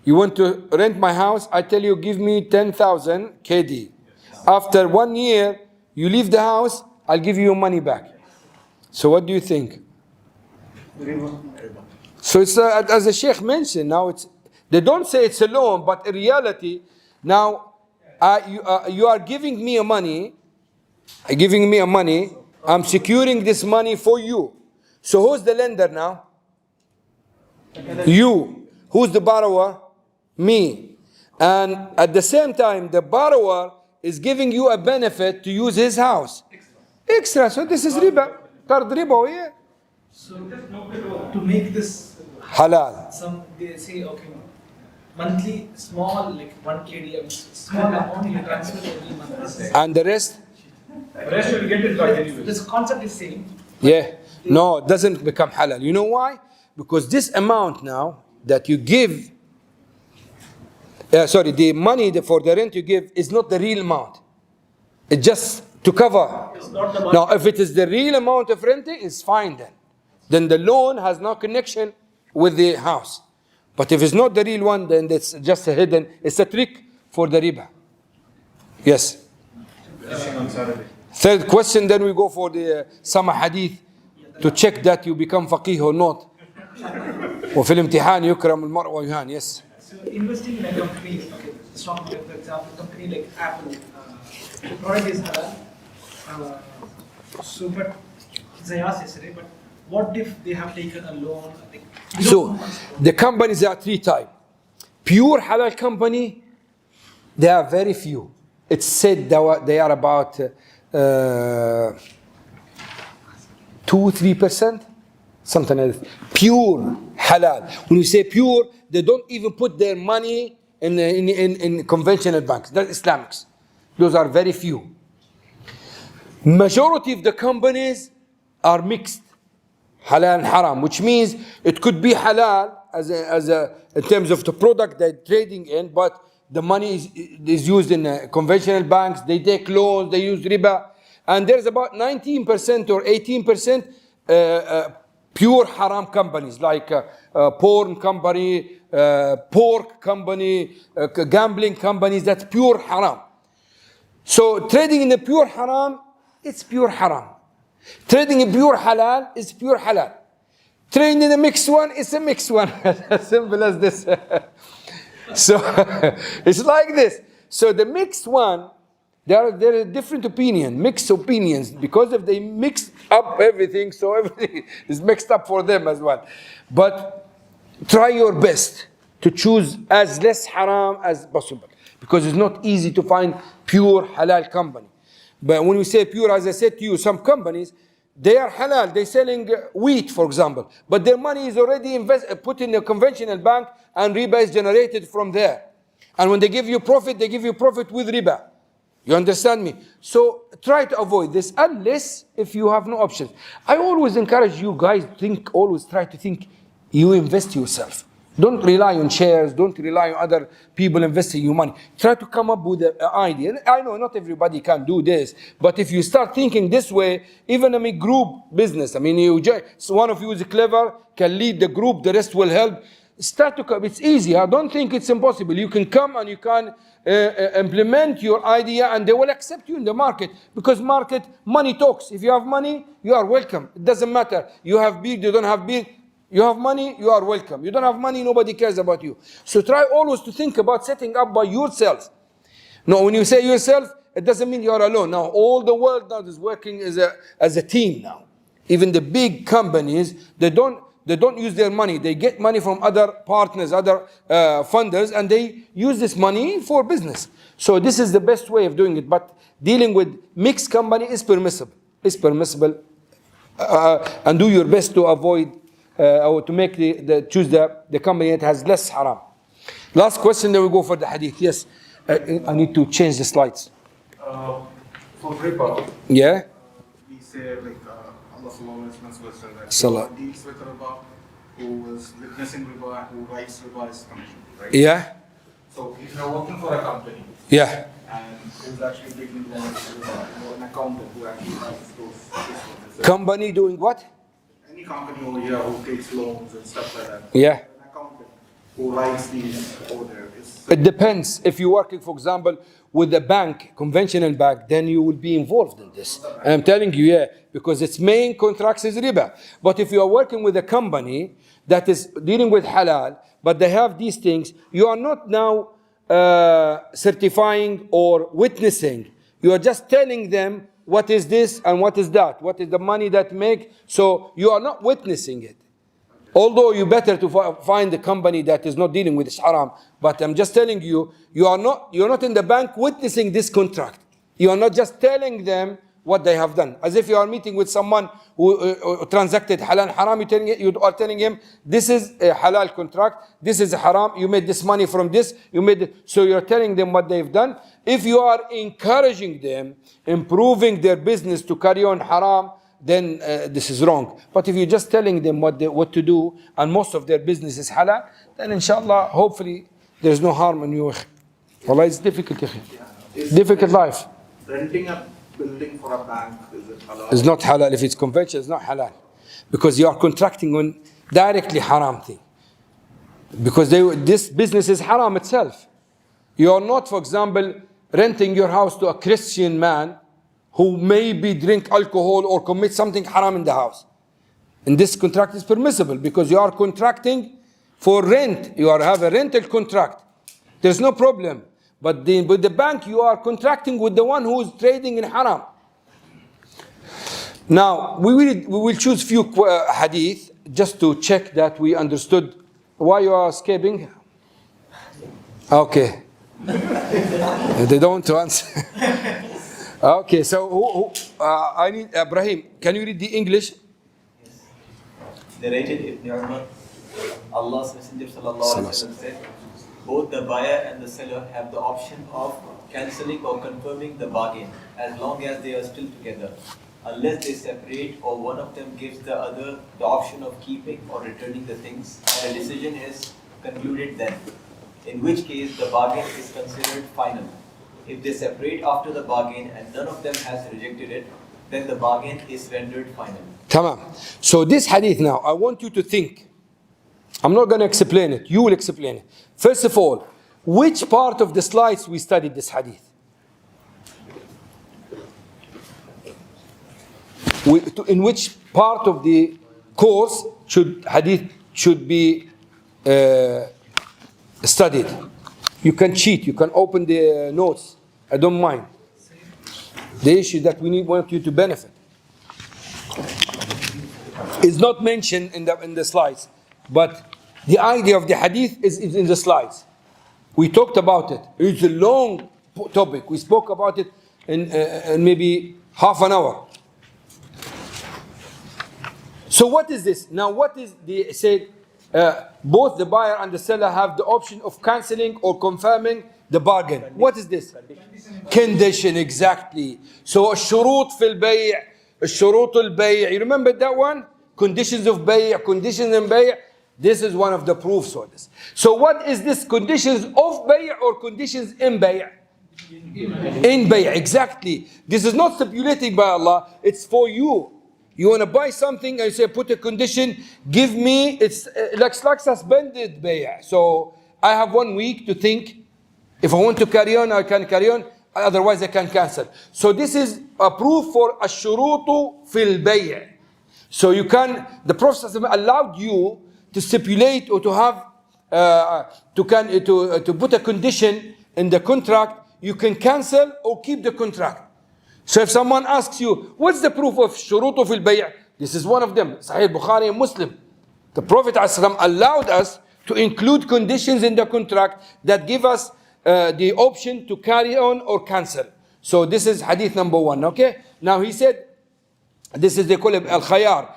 You want to rent my house? I tell you, give me 10,000 KD. After 1 year, you leave the house, I'll give you your money back. So what do you think? So it's as the Sheikh mentioned. Now they don't say it's a loan, but in reality, now you are giving me a money. I'm securing this money for you. So who's the lender now? You. Who's the borrower? Me. And at the same time, the borrower is giving you a benefit to use his house. Extra. So this is riba. Qard riba, yeah. So to make this Halal. some they say okay monthly small like 1 KD small amount you transfer every month. And the rest? The rest you'll get it back anyway. This concept is same. Yeah. No, it doesn't become halal. You know why? Because this amount now that you give, the money for the rent you give is not the real amount. It's just to cover. It's not the money. Now, if it is the real amount of renting, it's fine then. Then the loan has no connection with the house. But if it's not the real one, then it's just a hidden. It's a trick for the riba. Yes. Third question, then we go for the some hadith to check that you become faqih or not. وفي الامتحان يكرم المرء ويهان. Yes. So investing in a company, okay, stock market, for example, company like Apple, the product is halal. So, but it's a yes yesterday. But what if they have taken a loan? Like, So the companies are three types. Pure halal company, they are very few. It's said they are about 2-3%, something like that. Pure halal. When you say pure, they don't even put their money in conventional banks. That's Islamics. Those are very few. Majority of the companies are mixed, halal and haram, which means it could be halal in terms of the product they're trading in, but the money is used in conventional banks. They take loans, they use riba, and there's about 19% or 18% pure haram companies like porn company, pork company, gambling companies. That's pure haram. So trading in the pure haram, it's pure haram. Trading in pure halal is pure halal. Trading in a mixed one, it's a mixed one. As simple as this. So it's like this. So the mixed one, there are different opinions, mixed opinions, because if they mix up everything, so everything is mixed up for them as well. But try your best to choose as less haram as possible, because it's not easy to find pure halal company. But when we say pure, as I said to you, some companies, they are halal. They're selling wheat, for example, but their money is already put in a conventional bank, and riba is generated from there. And when they give you profit, they give you profit with riba. You understand me? So try to avoid this, unless if you have no options. I always encourage you guys always try to think, you invest yourself. Don't rely on shares. Don't rely on other people investing your money. Try to come up with an idea. I know not everybody can do this, but if you start thinking this way, even a group business, so one of you is clever, can lead the group, the rest will help. Start to come. It's easy. I don't think it's impossible. You can come and you can implement your idea, and they will accept you in the market, because money talks. If you have money, you are welcome. It doesn't matter. You have beard, you don't have beard. You have money, you are welcome. You don't have money, nobody cares about you. So try always to think about setting up by yourself. No, when you say yourself, it doesn't mean you are alone. Now, all the world now is working as a team now. Even the big companies, they don't use their money. They get money from other partners, other funders, and they use this money for business. So this is the best way of doing it. But dealing with mixed company is permissible. And do your best to avoid or to make choose the company that has less haram. Last question, then we go for the hadith. Yes, I need to change the slides. For riba, Yeah. we say like Allah Subhanahu wa Taala Salah. deals with riba, who is witnessing riba, who writes riba is commission, right? Yeah. So if you're working for a company, Yeah. and who's actually taking loans, or an accountant who actually writes those Company doing what? any company over here who takes loans and stuff like that. Yeah. An accountant who writes these over there is. It depends. If you're working, for example, with a bank, conventional bank, then you will be involved in this. And I'm telling you, yeah, because its main contracts is riba. But if you are working with a company that is dealing with halal, but they have these things, you are not now certifying or witnessing. You are just telling them what is this and what is that, what is the money that make. So you are not witnessing it. Although you better to find a company that is not dealing with this haram. But I'm just telling you, you're not in the bank witnessing this contract. You are not just telling them what they have done. As if you are meeting with someone who transacted halal and haram, you are telling him, this is a halal contract, this is a haram, you made this money from this, so you're telling them what they've done. If you are encouraging them, improving their business to carry on haram, then this is wrong. But if you're just telling them what to do, and most of their business is halal, then inshallah, hopefully, there's no harm in you. Wallah, it's difficult. Difficult life. Renting a building for a bank, is it halal? It's not halal. If it's conventional, it's not halal. Because you are contracting on directly haram thing. Because this business is haram itself. You are not, for example, renting your house to a Christian man who maybe drink alcohol or commit something haram in the house. And this contract is permissible because you are contracting for rent. You have a rental contract. There's no problem. But with the bank, you are contracting with the one who is trading in haram. Now, we will choose few hadith just to check that we understood why you are escaping. Okay. They don't want to answer. Okay, so I need Ibrahim. Can you read the English? Yes. Narrated Ibn Umar, Allah's Messenger sallallahu alaihi wasallam said, both the buyer and the seller have the option of cancelling or confirming the bargain as long as they are still together, unless they separate or one of them gives the other the option of keeping or returning the things, and a decision is concluded then, in which case the bargain is considered final. If they separate after the bargain and none of them has rejected it, then the bargain is rendered final. Tamam. So this hadith now, I want you to think. I'm not going to explain it. You will explain it. First of all, which part of the slides we studied this hadith? In which part of the course hadith should be studied? You can cheat. You can open the notes. I don't mind. The issue that want you to benefit is not mentioned in the slides, but the idea of the hadith is in the slides. We talked about it. It's a long topic. We spoke about it in maybe half an hour. So what is this? Now what is the said? Both the buyer and the seller have the option of cancelling or confirming the bargain. What is this? Condition, exactly. So الشروط في البيع, الشروط البيع. You remember that one? Conditions of بيع, conditions in بيع. This is one of the proofs of this. So what is this? Conditions of بيع or conditions in بيع? In بيع, exactly. This is not stipulated by Allah. It's for you. You want to buy something and you say, put a condition, give me, it's like suspended bay'ah. So I have 1 week to think. If I want to carry on, I can carry on. Otherwise, I can cancel. So this is a proof for ash-shurutu fil bay'. So you can, the Prophet allowed you to stipulate or to have, to put a condition in the contract. You can cancel or keep the contract. So if someone asks you, what's the proof of shurutu fil bay'? This is one of them, Sahih Bukhari and Muslim. The Prophet ﷺ allowed us to include conditions in the contract that give us the option to carry on or cancel. So this is hadith number 1, okay? Now he said, this is they call it al-khayar.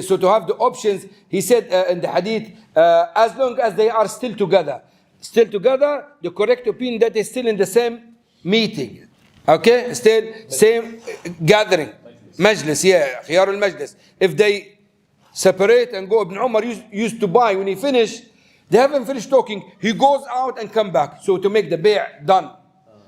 So to have the options, he said in the hadith, as long as they are still together. Still together, the correct opinion that they're still in the same meeting. Okay, still same gathering, majlis, yeah, khiyar al-majlis. If they separate and go, Ibn Umar used to buy, when he finished, they haven't finished talking, he goes out and come back. So to make the bay' done.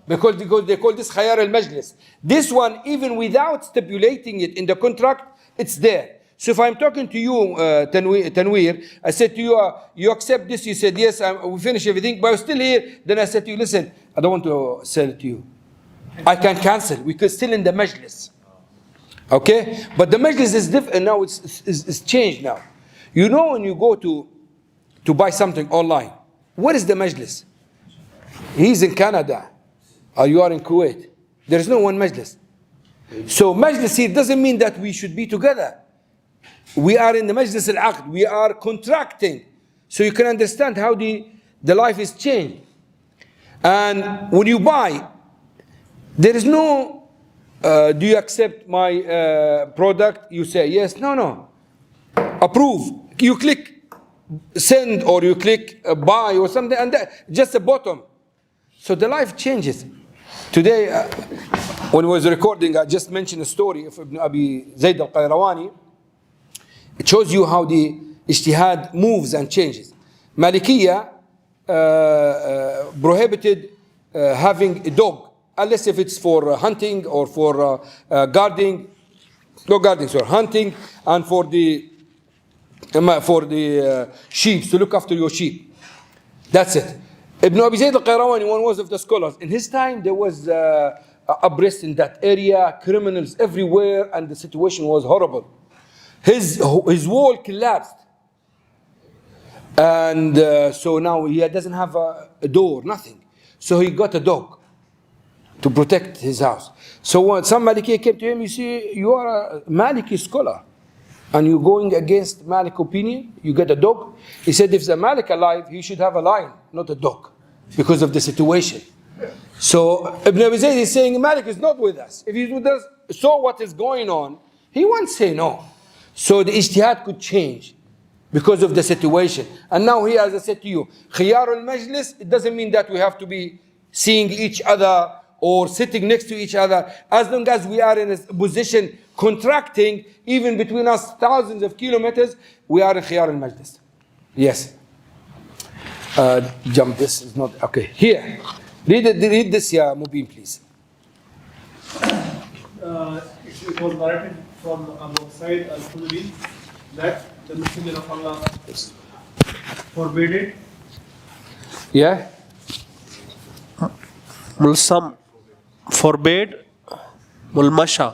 Because they call this khiyar al-majlis. This one, even without stipulating it in the contract, it's there. So if I'm talking to you, Tanweer, I said to you, you accept this, you said yes, we finish everything, but I'm still here. Then I said to you, listen, I don't want to sell it to you. I can cancel. We could still in the majlis. Okay? But the majlis is different now. It's changed now. You know when you go to buy something online, what is the majlis? He's in Canada. Or you are in Kuwait. There is no one majlis. So majlis here doesn't mean that we should be together. We are in the majlis al-aqd. We are contracting. So you can understand how the life is changed. And when you buy, there is no, do you accept my product? You say yes, no. Approve. You click send or you click buy or something, and just the bottom. So the life changes. Today, when I was recording, I just mentioned a story of Ibn Abi Zayd al-Qayrawani. It shows you how the ijtihad moves and changes. Malikiya prohibited having a dog, unless if it's for hunting or for guarding, hunting, and for the sheep, to look after your sheep. That's it. Ibn Abi Zayd al-Qayrawani, one was of the scholars. In his time, there was unrest in that area, criminals everywhere, and the situation was horrible. His wall collapsed. And so now he doesn't have a door, nothing. So he got a dog to protect his house. So when some Maliki came to him, you see, you are a Maliki scholar, and you're going against Malik opinion, you get a dog. He said, if the Malik alive, he should have a lion, not a dog, because of the situation. So Ibn Abi Zayd is saying, Malik is not with us. If he's with us, saw what is going on, he won't say no. So the ijtihad could change because of the situation. And now here, as I said to you, khiyar al-majlis, it doesn't mean that we have to be seeing each other or sitting next to each other. As long as we are in a position contracting, even between us thousands of kilometers, we are in khiyar al-majlis. Yes. Jump, this is not, okay. Here, read this, ya Mubin, please. It was narrated from Abu Sa'id al-Khudri that the Messenger of Allah forbade it. Yeah? Mulsam forbade Mulamasha.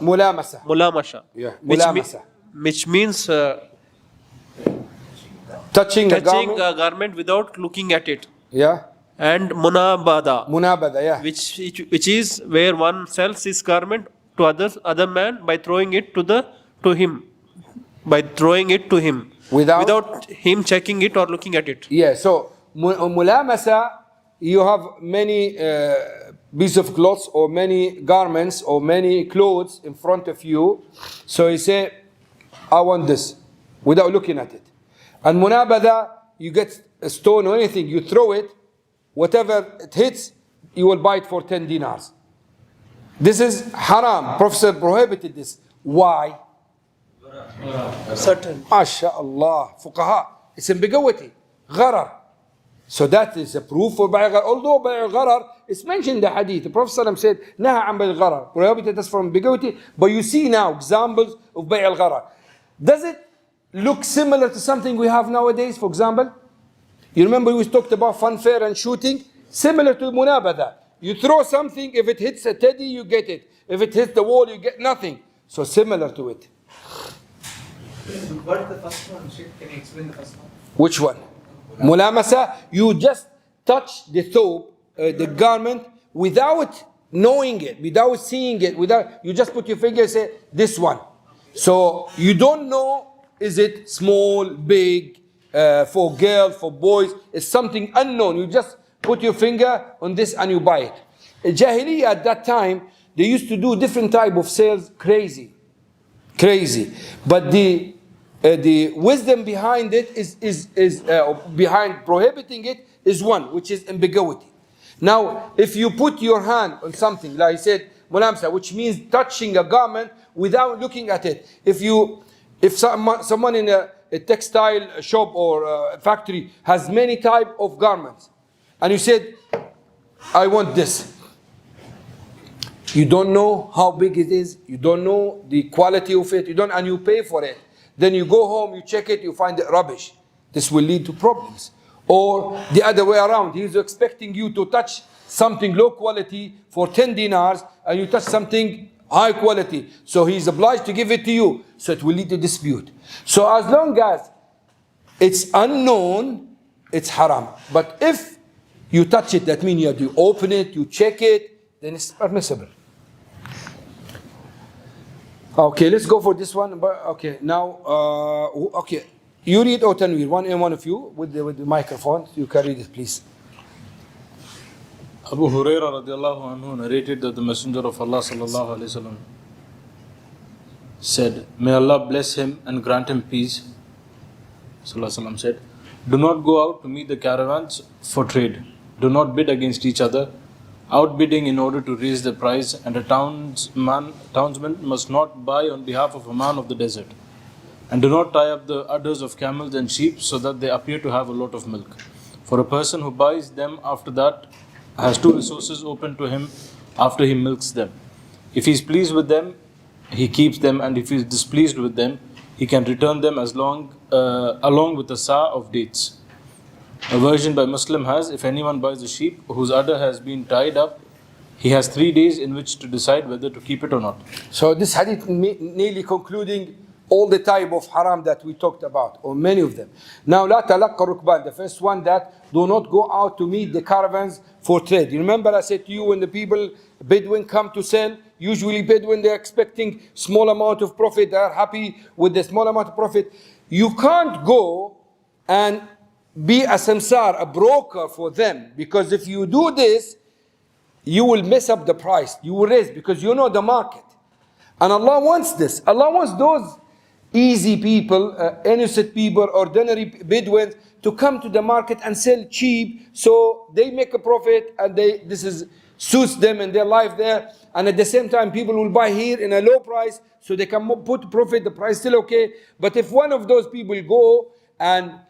Yeah. Mulamasa. Which means Touching a garment without looking at it. Yeah. And munabada, yeah. which is where one sells his garment to other man by throwing it to him without him checking it or looking at it. Yeah. So mulamasa, you have many pieces of clothes or many garments or many clothes in front of you. So you say, I want this, without looking at it. And munabada, you get a stone or anything, you throw it, whatever it hits, you will buy it for 10 dinars. This is haram. Prophet prohibited this. Why? Certain. MashaAllah. Fuqaha. It's ambiguity. Gharar. So that is a proof for bay' al-gharar. Although bay' al-gharar is mentioned in the hadith. The Prophet ﷺ said, Naha an bay' al-gharar. Prohibited us from ambiguity. But you see now examples of bay' al-gharar. Does it look similar to something we have nowadays, for example? You remember we talked about funfair and shooting? Similar to munabada. You throw something, if it hits a teddy, you get it. If it hits the wall, you get nothing. So similar to it. What is the first one, Sheikh? Can you explain the first one? Which one? Mulamasa, you just touch the thobe, the garment, without knowing it, without seeing it, you just put your finger and say, this one. So you don't know, is it small, big, for girls, for boys, it's something unknown. You just put your finger on this and you buy it. Jahiliyyah at that time, they used to do different type of sales, crazy. But the wisdom behind it is behind prohibiting it is one, which is ambiguity. Now, if you put your hand on something, like I said, mulamsa, which means touching a garment without looking at it. If someone in a textile shop or a factory has many type of garments, and you said, I want this. You don't know how big it is. You don't know the quality of it. And you pay for it. Then you go home, you check it, you find it rubbish. This will lead to problems. Or the other way around. He's expecting you to touch something low quality for 10 dinars and you touch something high quality. So he's obliged to give it to you. So it will lead to dispute. So as long as it's unknown, it's haram. But if you touch it, that means you open it, you check it, then it's permissible. Okay, let's go for this one. Okay, now, okay, you read or Tanweer, one of you with the microphone. You can read it, please. Abu Hurairah radiallahu anhu narrated that the Messenger of Allah sallallahu alaihi wasallam said, "May Allah bless him and grant him peace." Sallallahu alaihi wasallam said, "Do not go out to meet the caravans for trade. Do not bid against each other. Outbidding in order to raise the price, and a townsman must not buy on behalf of a man of the desert. And do not tie up the udders of camels and sheep so that they appear to have a lot of milk. For a person who buys them after that has two resources open to him after he milks them. If he is pleased with them, he keeps them, and if he is displeased with them, he can return them along with a sa of dates." A version by Muslim has, if anyone buys a sheep whose udder has been tied up, he has 3 days in which to decide whether to keep it or not. So this hadith nearly concluding all the type of haram that we talked about, or many of them. Now, la talaqqa rukban, the first one, that do not go out to meet the caravans for trade. You remember I said to you, when the people, Bedouin, come to sell, usually Bedouin, they're expecting small amount of profit, they are happy with the small amount of profit. You can't go and be a samsar, a broker for them, because if you do this, you will mess up the price. You will raise, because you know the market. And Allah wants this. Allah wants those easy people, innocent people, ordinary Bedouins, to come to the market and sell cheap, so they make a profit, and suits them in their life there. And at the same time, people will buy here in a low price, so they can put profit, the price still okay. But if one of those people go and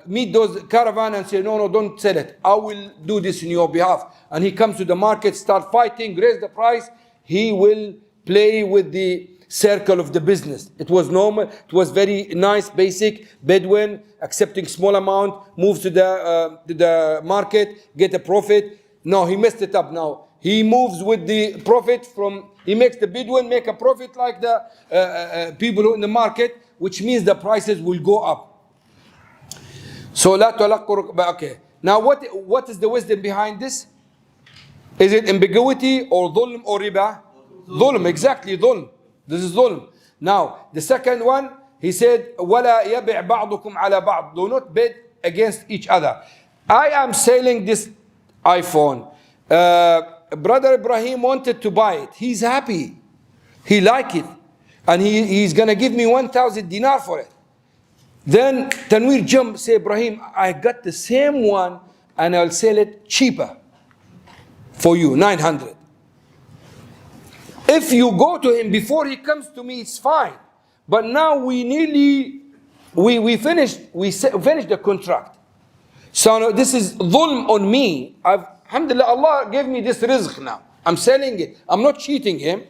meet those caravan and say, no, don't sell it, I will do this in your behalf, and he comes to the market, start fighting, raise the price, he will play with the circle of the business. It was normal, it was very nice, basic Bedouin, accepting small amount, moves to the market, get a profit. No, he messed it up now. He moves with the profit he makes the Bedouin make a profit like the people who in the market, which means the prices will go up. So la talaqqu, okay. Now what is the wisdom behind this? Is it ambiguity or dhulm or riba? Dhulm, exactly, dhulm. This is dhulm. Now the second one, he said, وَلَا يَبِعْ بَعْضُكُمْ عَلَى بَعْض. Do not bid against each other. I am selling this iPhone. Brother Ibrahim wanted to buy it. He's happy. He like it. And he's going to give me 1,000 dinar for it. Then Tanweer jump, say, Ibrahim, I got the same one and I'll sell it cheaper for you, 900. If you go to him before he comes to me, it's fine. But now we finished the contract. So now this is dhulm on me. Alhamdulillah, Allah gave me this rizq now. I'm selling it. I'm not cheating him.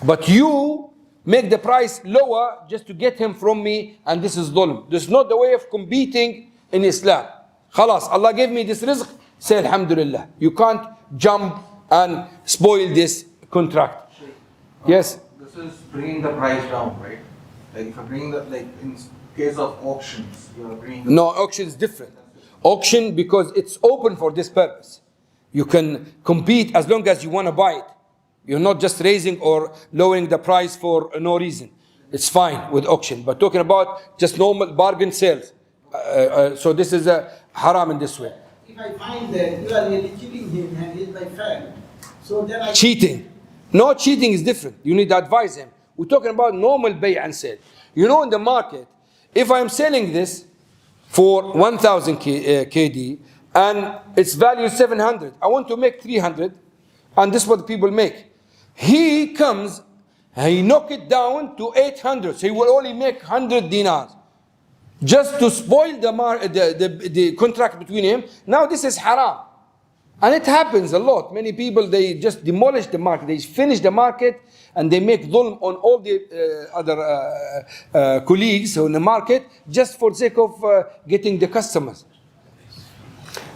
But you make the price lower just to get him from me, and this is dhulm. This is not the way of competing in Islam. Khalas, Allah gave me this rizq, say alhamdulillah. You can't jump and spoil this contract. Yes? This is bringing the price down, right? Like if you're bringing that, like in case of auctions, you're bringing. No, auction is different. Auction because it's open for this purpose. You can compete as long as you want to buy it. You're not just raising or lowering the price for no reason. It's fine with auction. But talking about just normal bargain sales. So this is a haram in this way. If I find that you are really cheating him and he's my friend, so then I... Cheating. No, cheating is different. You need to advise him. We're talking about normal buy and sell. You know, in the market, if I'm selling this for 1,000 KD and its value is 700, I want to make 300, and this is what people make. He comes, he knock it down to 800, so he will only make 100 dinars. Just to spoil the contract between him. Now this is haram. And it happens a lot. Many people, they just demolish the market. They finish the market and they make dhulm on all the other colleagues in the market just for the sake of getting the customers.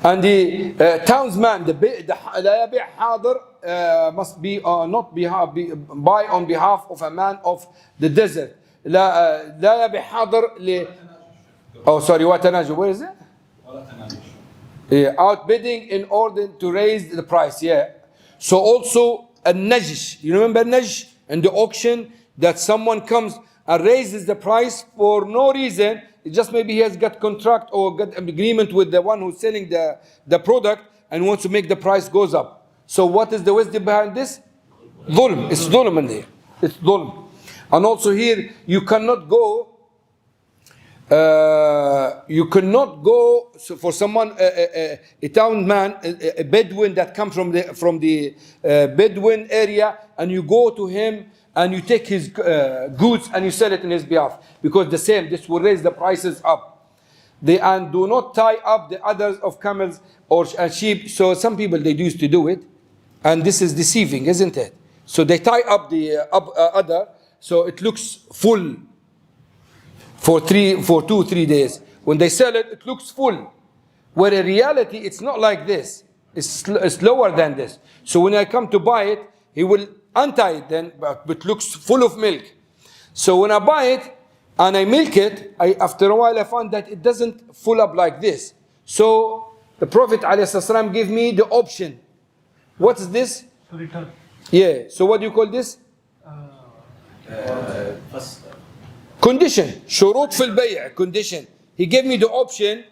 And the townsman, the لا يبيع حاضر must be not buy on behalf of a man of the desert. لا يبيع حاضر oh sorry, وتناجش. Where is it? Outbidding in order to raise the price. Yeah. So also a najish. You remember najish in the auction that someone comes and raises the price for no reason. It just maybe he has got contract or got an agreement with the one who's selling the product and wants to make the price goes up. So what is the wisdom behind this? Dhulm. It's dhulm in there. It's dhulm. And also here you cannot go. You cannot go for someone, a town man, a Bedouin that comes from the Bedouin area, and you go to him and you take his goods and you sell it in his behalf, because the same, this will raise the prices up. And do not tie up the others of camels or sheep. So some people, they used to do it, and this is deceiving, isn't it? So they tie up the other, so it looks full. For 2-3 days. When they sell it, it looks full. Where in reality, it's not like this. It's lower than this. So when I come to buy it, he will untie it then, but it looks full of milk. So when I buy it and I milk it, after a while I found that it doesn't full up like this. So the Prophet ﷺ gave me the option. What is this? Return. Yeah. So what do you call this? Condition. شروط في البيع. Condition. He gave me the option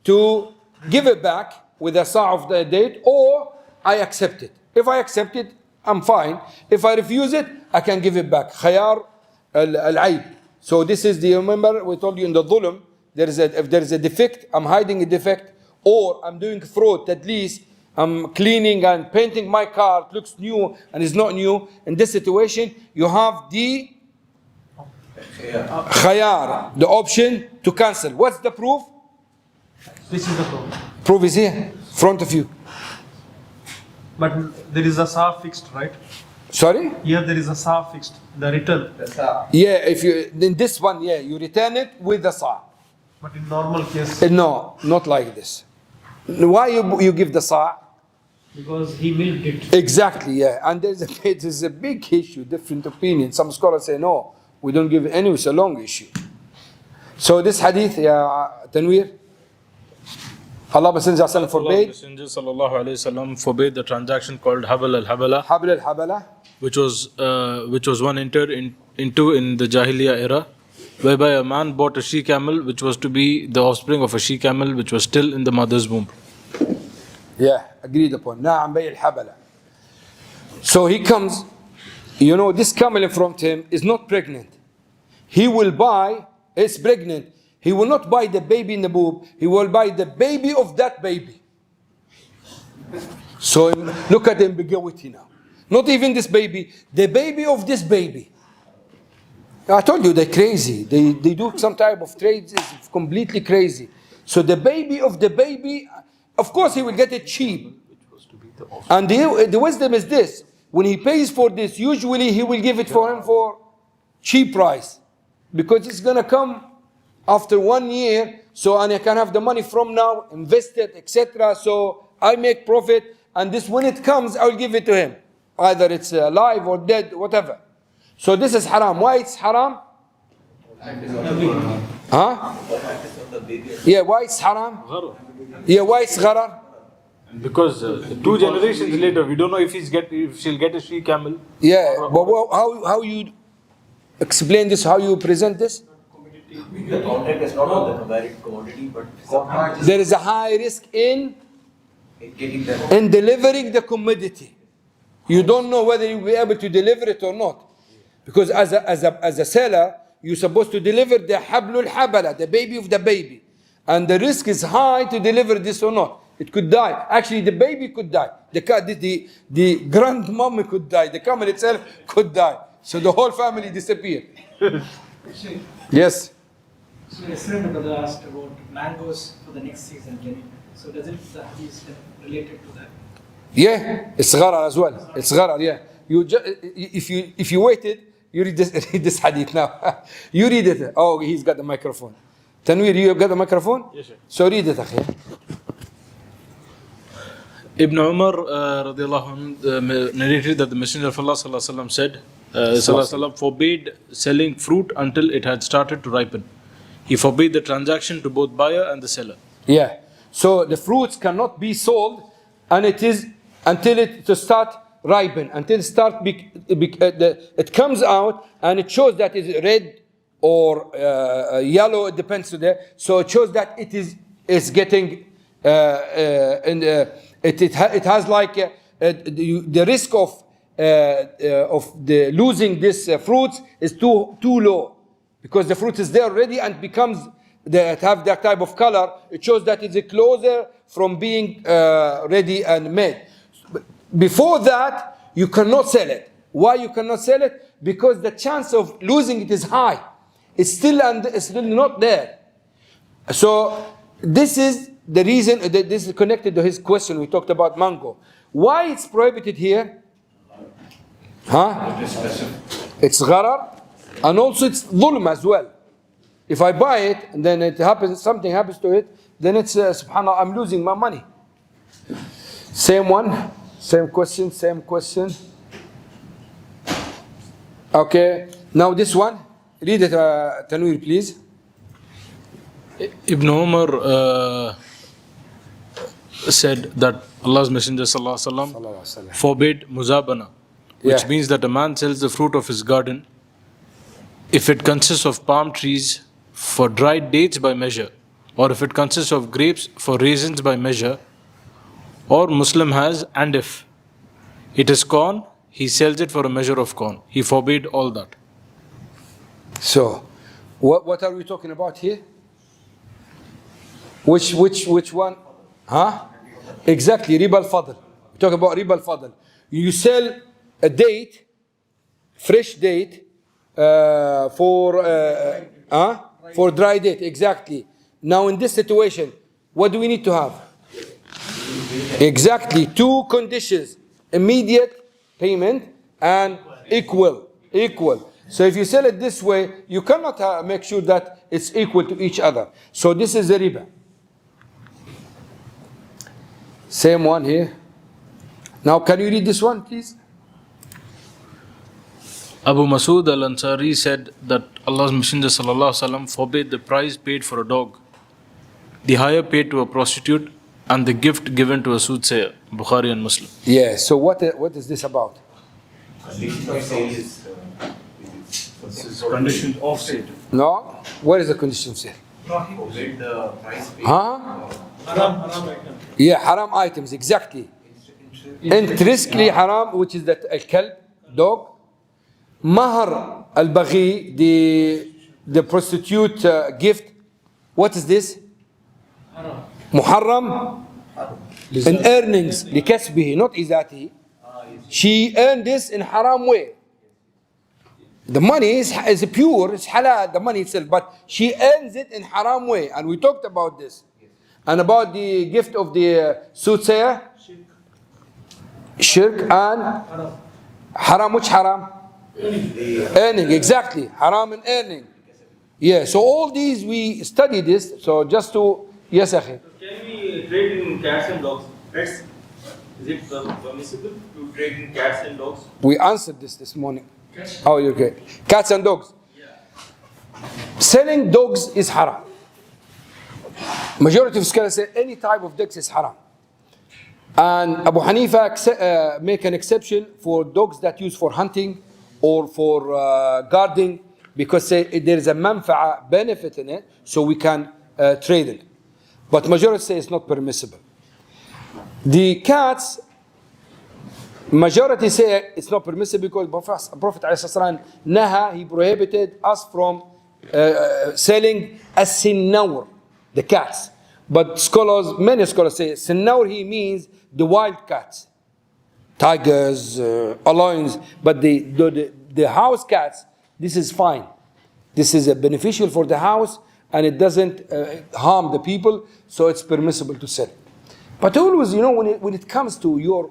to give it back with a sa' of the date, or I accept it. If I accept it, I'm fine. If I refuse it, I can give it back. خيار العيب. So this is the, remember we told you in the dhulm, if there is a defect, I'm hiding a defect, or I'm doing fraud, at least I'm cleaning and painting my car, it looks new and it's not new. In this situation, you have the khayar, the option to cancel. What's the proof? This is the proof. Proof is here, in front of you. But there is a sa fixed, right? Sorry? Here there is a sa fixed, the return. Yeah, if you, in this one, yeah, you return it with the sa'. But in normal case. No, not like this. Why you give the sa'? Because he milked it. Exactly, yeah. And there's a big issue, different opinion. Some scholars say no, we don't give it anyway, it's a long issue. So this hadith, yeah, Tanweer, Allah Messenger forbade. Messenger sallallahu alayhi wasallam forbade the transaction called habal al-habala. Habl al-habala. Which was one entered into in the Jahiliyyah era, whereby a man bought a she camel which was to be the offspring of a she camel which was still in the mother's womb. Yeah, agreed upon. Na'am bay al-habala. So he comes, you know, this camel in front of him is not pregnant. He will buy, it's pregnant. He will not buy the baby in the boob, he will buy the baby of that baby. So look at them begawiti now. Not even this baby, the baby of this baby. I told you they're crazy. They do some type of trades, it's completely crazy. So the baby of the baby, of course he will get it cheap. And the wisdom is this, when he pays for this, usually he will give it for him for cheap price. Because it's going to come after 1 year, so and I can have the money from now, invest it, etc. So I make profit, and this when it comes, I will give it to him. Either it's alive or dead, whatever. So this is haram. Why it's haram? Huh? Practice on the baby. Yeah, why it's haram? Gharar. Yeah, why it's gharar? Because 2 generations later, we don't know if she'll get a she camel. Yeah, but how you explain this? How you present this? The contract is not on the commodity, but There is a high risk in getting them. delivering the commodity. You don't know whether you'll be able to deliver it or not, because as a seller, you're supposed to deliver the hablul habala, the baby of the baby, and the risk is high to deliver this or not. It could die. Actually, the baby could die. The grandmom could die. The camel itself could die. So the whole family disappear. Yes. So yesterday my brother asked about mangoes for the next season. So does it the hadith related to that? Yeah, it's gharar as well. It's gharar. Yeah. If you waited, you read this hadith now. You read it. Oh, he's got the microphone. Tanweer, you got the microphone? Yes, sir. So read it, akhi. Ibn Umar radiallahu anhu, narrated that the Messenger of Allah sallallahu alaihi wasallam said, sallallahu alaihi wasallam forbade selling fruit until it had started to ripen. He forbade the transaction to both buyer and the seller. Yeah. So the fruits cannot be sold, and it is until it to start ripen, until it comes out and it shows that it's red or yellow. It depends on that. So it shows that it is getting it has like the risk of the losing this fruits is too low, because the fruit is there already and becomes have that type of color. It shows that it's closer from being ready and made. Before that, you cannot sell it. Why you cannot sell it? Because the chance of losing it is high. It's still not there. So this is the reason that this is connected to his question. We talked about mango. Why it's prohibited here? Huh? It's gharar, and also it's dhulm as well. If I buy it and then something happens to it, then it's subhanallah, I'm losing my money. Same one, same question. Okay, now this one, read it, Tanweer, please. Ibn Umar said that Allah's Messenger sallallahu alaihi wasallam forbade muzabana, which means that a man sells the fruit of his garden if it consists of palm trees for dried dates by measure, or if it consists of grapes for raisins by measure, or Muslim has, and if it is corn, he sells it for a measure of corn. He forbade all that. So, what are we talking about here? Which one? Huh? Exactly, riba al-fadl. We talk about riba al-fadl. You sell a date, fresh date, for dry date. Exactly. Now in this situation, what do we need to have? Exactly, 2 conditions: immediate payment and equal. So if you sell it this way, you cannot make sure that it's equal to each other. So this is the riba. Same one here. Now can you read this one, please? Abu Masud al-Ansari said that Allah's Messenger sallallahu alaihi wasallam forbade the price paid for a dog, the hire paid to a prostitute, and the gift given to a soothsayer. Bukhari and Muslim. Yeah, so what is this about? Condition of sale is Conditions of sale. No? What is the condition of sale? forbade the price paid. Huh? Haram item. Yeah, haram items, exactly. Intrinsically haram, which is the al-kalb, dog. Mahar al-baghi, the prostitute gift. What is this? Haram. Muharram. In earnings, likasbihi, not izatihi. She earned this in haram way. The money is pure, it's halal, the money itself, but she earns it in haram way, and we talked about this. And about the gift of the soothsayer, shirk and haram. Which haram? Earning, exactly, haram and earning. Yeah, so all these we study this. So just to, yes, akhi. Can we trade in cats and dogs? Pets? Is it permissible to trade in cats and dogs? We answered this morning. Oh, you're okay. Cats and dogs. Yeah. Selling dogs is haram. Majority of scholars say any type of dogs is haram. And Abu Hanifa make an exception for dogs that use for hunting or for guarding, because there is a manfa'a benefit in it, so we can trade it. But majority say it's not permissible. The cats, majority say it's not permissible because Prophet ﷺ naha, he prohibited us from selling as-sinnawr, the cats. But scholars, many scholars say sinnawr, he means the wild cats, tigers, lions. But the house cats, this is fine. This is beneficial for the house and it doesn't harm the people, so it's permissible to sell. But always, when it comes to your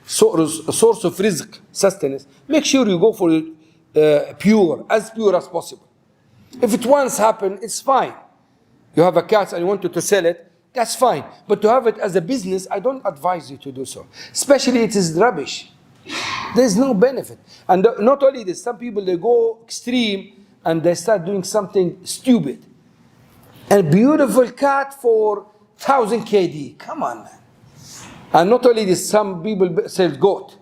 source of rizq, sustenance, make sure you go for it pure as possible. If it once happened, it's fine. You have a cat and you want to sell it, that's fine. But to have it as a business, I don't advise you to do so. Especially it is rubbish. There's no benefit. And not only this, some people, they go extreme and they start doing something stupid. A beautiful cat for 1,000 KD. Come on, man. And not only this, some people sell goat.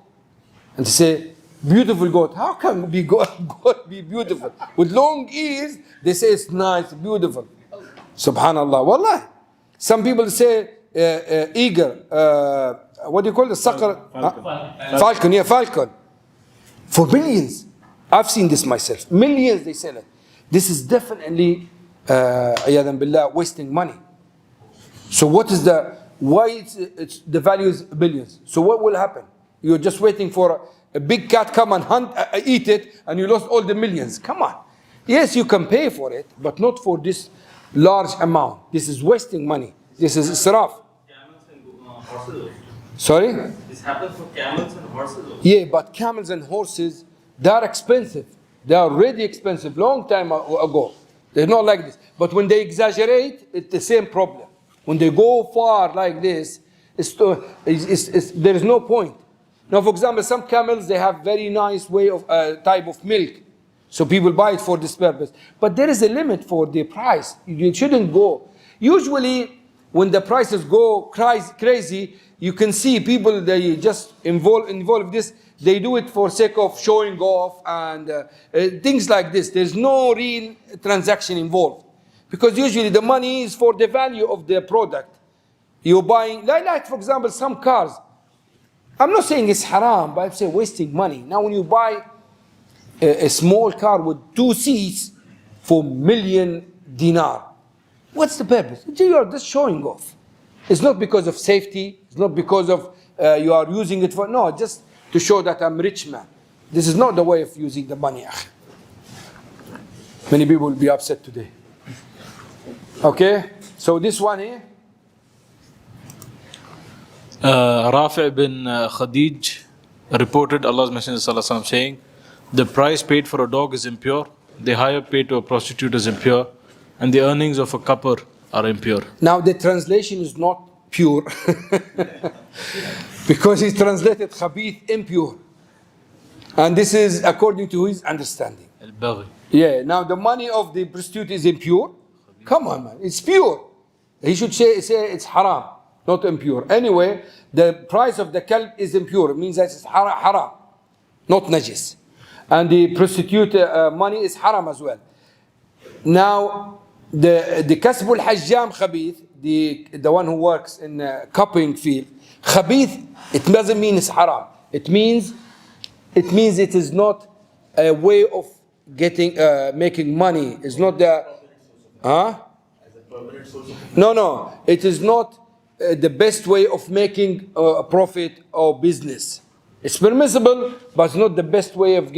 And they say, beautiful goat. How can goat be beautiful? With long ears, they say it's nice, beautiful. Subhanallah. Wallah. Some people say eagle. What do you call it? Falcon. Yeah, falcon. For millions. I've seen this myself. Millions they sell it. This is definitely wasting money. So what is why it's the value is billions? So what will happen? You're just waiting for a big cat come and hunt, eat it, and you lost all the millions. Come on. Yes, you can pay for it, but not for this large amount. This is wasting money. This is israf. Camels and horses. Sorry? This happens for camels and horses. Yeah, but camels and horses, they are expensive. They are really expensive. Long time ago. They're not like this. But when they exaggerate, it's the same problem. When they go far like this, there is no point. Now, for example, some camels, they have very nice way of type of milk. So people buy it for this purpose. But there is a limit for the price. You shouldn't go. Usually, when the prices go crazy, you can see people, they just involve this. They do it for sake of showing off and things like this. There's no real transaction involved. Because usually the money is for the value of the product. You're buying, like for example, some cars. I'm not saying it's haram, but I'm saying wasting money. Now when you buy a small car with 2 seats for million dinar, what's the purpose? You are just showing off. It's not because of safety. It's not because of you are using it for, no, just to show that I'm rich man. This is not the way of using the money. Many people will be upset today. Okay, so this one here. Rafi' bin Khadij reported Allah's Messenger sallallahu alaihi wasallam saying, the price paid for a dog is impure, the hire paid to a prostitute is impure, and the earnings of a couple are impure. Now the translation is not pure because he translated khabith impure, and this is according to his understanding. Al-Baghi. Yeah. Now the money of the prostitute is impure. Come on, man, it's pure. He should say it's haram, not impure. Anyway, the price of the kalb is impure. It means that it's haram, not najis. And the prostitute money is haram as well. Now, the kasbul hajjam khabith, the one who works in copying field, khabith, it doesn't mean it's haram. It means it is not a way of making money. It's not the No, it is not the best way of making a profit or business. It's permissible, but it's not the best way of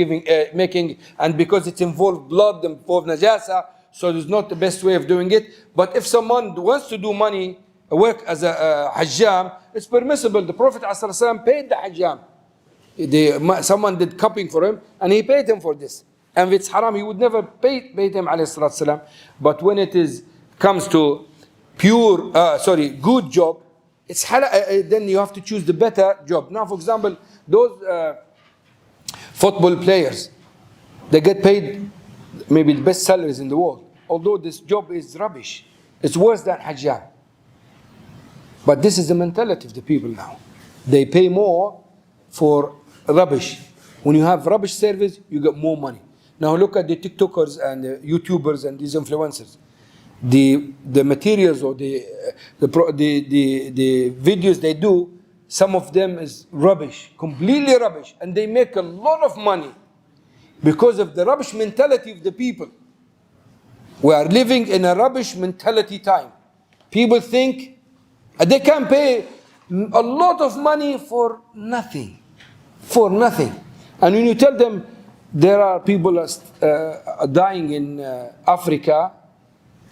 making, and because it involves blood, involves najasa, so it's not the best way of doing it. But if someone wants to do money, work as a hajjam, it's permissible. The Prophet ﷺ paid the hajjam. Someone did copying for him, and he paid him for this. And if it's haram, he would never pay him, ﷺ. But when it comes to good job, it's then you have to choose the better job. Now, for example, those football players, they get paid maybe the best salaries in the world. although this job is rubbish, it's worse than Hajjam. But this is the mentality of the people now. They pay more for rubbish. When you have rubbish service, you get more money. Now look at the TikTokers and the YouTubers and these influencers. The materials or the videos they do, some of them is rubbish, completely rubbish, and they make a lot of money because of the rubbish mentality of the people. We are living in a rubbish mentality time. People think they can pay a lot of money for nothing. For nothing. And when you tell them there are people dying in Africa,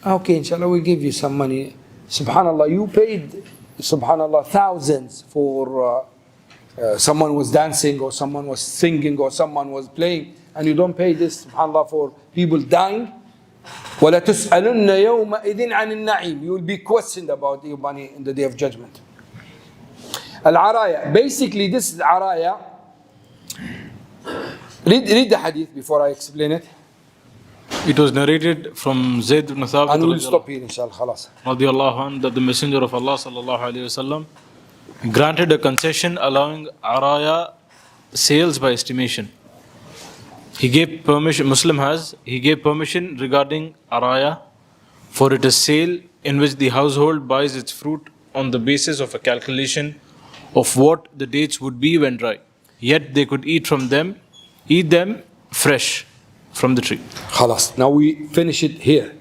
okay, inshallah, we'll give you some money. Subhanallah, you paid, subhanallah, thousands for someone was dancing or someone was singing or someone was playing, and you don't pay this, subhanallah, for people dying. وَلَا تُسْأَلُنَّ يَوْمَئِذٍ عَنِ النَّعِيمِ. You will be questioned about your money in the day of judgment. Al-Araya. Basically, this is Araya. Read the hadith before I explain it. It was narrated from Zayd ibn Thabit and we'll stop here, inshallah. Khalas. that the Messenger of Allah sallallahu alaihi wasallam granted a concession allowing Araya sales by estimation. He gave permission, he gave permission regarding Araya, for it is sale in which the household buys its fruit on the basis of a calculation of what the dates would be when dry. Yet they could eat them fresh from the tree. Khalas. Now we finish it here.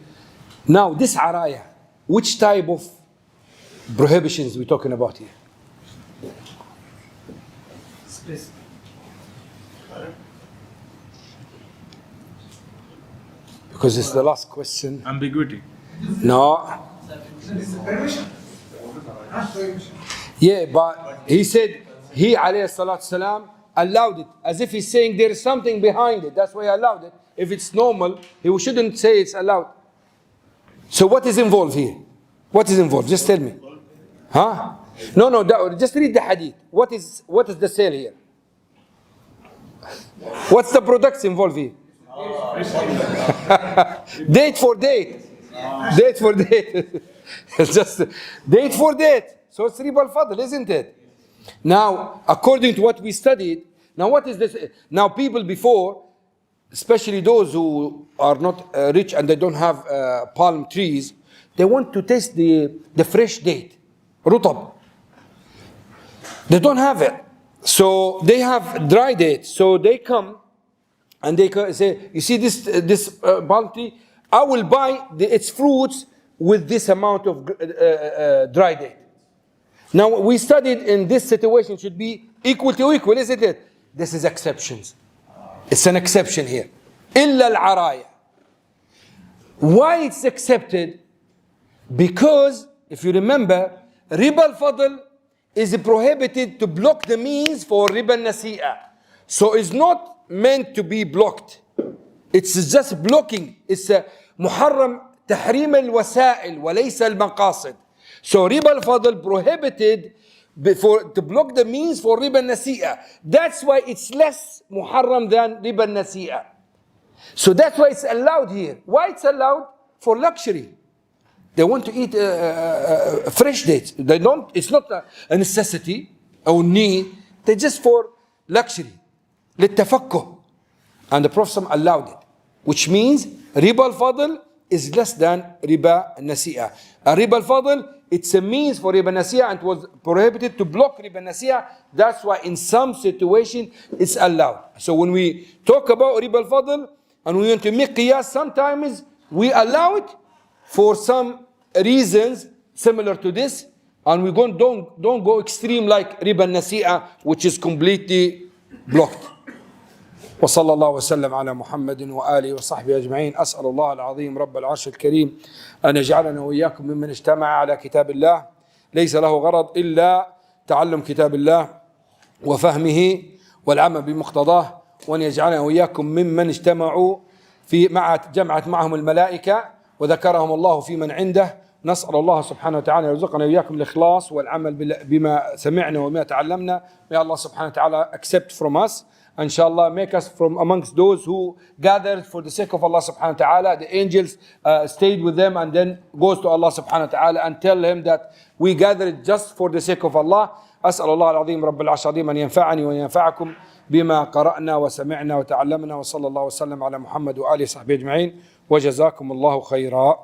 Now this Araya, which type of prohibitions we're talking about here? Space. Because it's the last question. Ambiguity. No. Yeah, but he said, he alayhi salatu salam allowed it, as if he's saying there is something behind it. That's why he allowed it. If it's normal, he shouldn't say it's allowed. So what is involved here? What is involved? Just tell me. Huh? No, just read the hadith. What is the sale here? What's the products involved here? Date for date. Date for date. Just date for date. So it's riba al-fadl, isn't it? Now, according to what we studied, now what is this? Now people before, especially those who are not rich and they don't have palm trees, they want to taste the fresh date, rutab. They don't have it. So they have dry date. So they come and they say, you see this palm tree, I will buy its fruits with this amount of dry date. Now we studied in this situation should be equal to equal, isn't it? This is exceptions. It's an exception here. إلا العرايا. Why it's accepted? Because if you remember, riba al-fadl is prohibited to block the means for riba al-nasi'a. So it's not meant to be blocked. It's just blocking. It's a muharram tahrim al-wasa'il wa laysa al-maqasid. So riba al-fadl prohibited to block the means for riba al-nasi'a. That's why it's less muharram than riba al-nasi'a. So that's why it's allowed here. Why it's allowed? For luxury. They want to eat fresh dates. They don't. It's not a necessity or need. They're just for luxury. للتفكه. And the Prophet allowed it, which means riba al-fadl is less than riba al-nasi'a. Riba al-fadl, it's a means for riba al-nasi'a, and it was prohibited to block riba al-nasi'a. That's why in some situation it's allowed. So when we talk about riba al-fadl and we want to make qiyas, sometimes we allow it for some reasons similar to this, and we don't go extreme like riba al-nasi'a, which is completely blocked. وصلى الله وسلم على محمد وآله وصحبه أجمعين. أسأل الله العظيم رب العرش الكريم أن يجعلنا وإياكم ممن اجتمع على كتاب الله ليس له غرض إلا تعلم كتاب الله وفهمه والعمل بمقتضاه، وأن يجعلنا وإياكم ممن اجتمعوا جمعت معهم الملائكة وذكرهم الله في من عنده. نسأل الله سبحانه وتعالى يرزقنا وإياكم الإخلاص والعمل بما سمعنا وما تعلمنا. May Allah subhanahu wa ta'ala accept from us Inshallah, make us from amongst those who gathered for the sake of Allah subhanahu wa ta'ala. The angels stayed with them and then goes to Allah subhanahu wa ta'ala and tell him that we gathered just for the sake of Allah. أسأل الله العظيم رب العرش العظيم أن ينفعني وينفعكم بما قرأنا وسمعنا وتعلمنا وصلى الله وسلم على محمد وآله وصحبه أجمعين وجزاكم الله خيرا.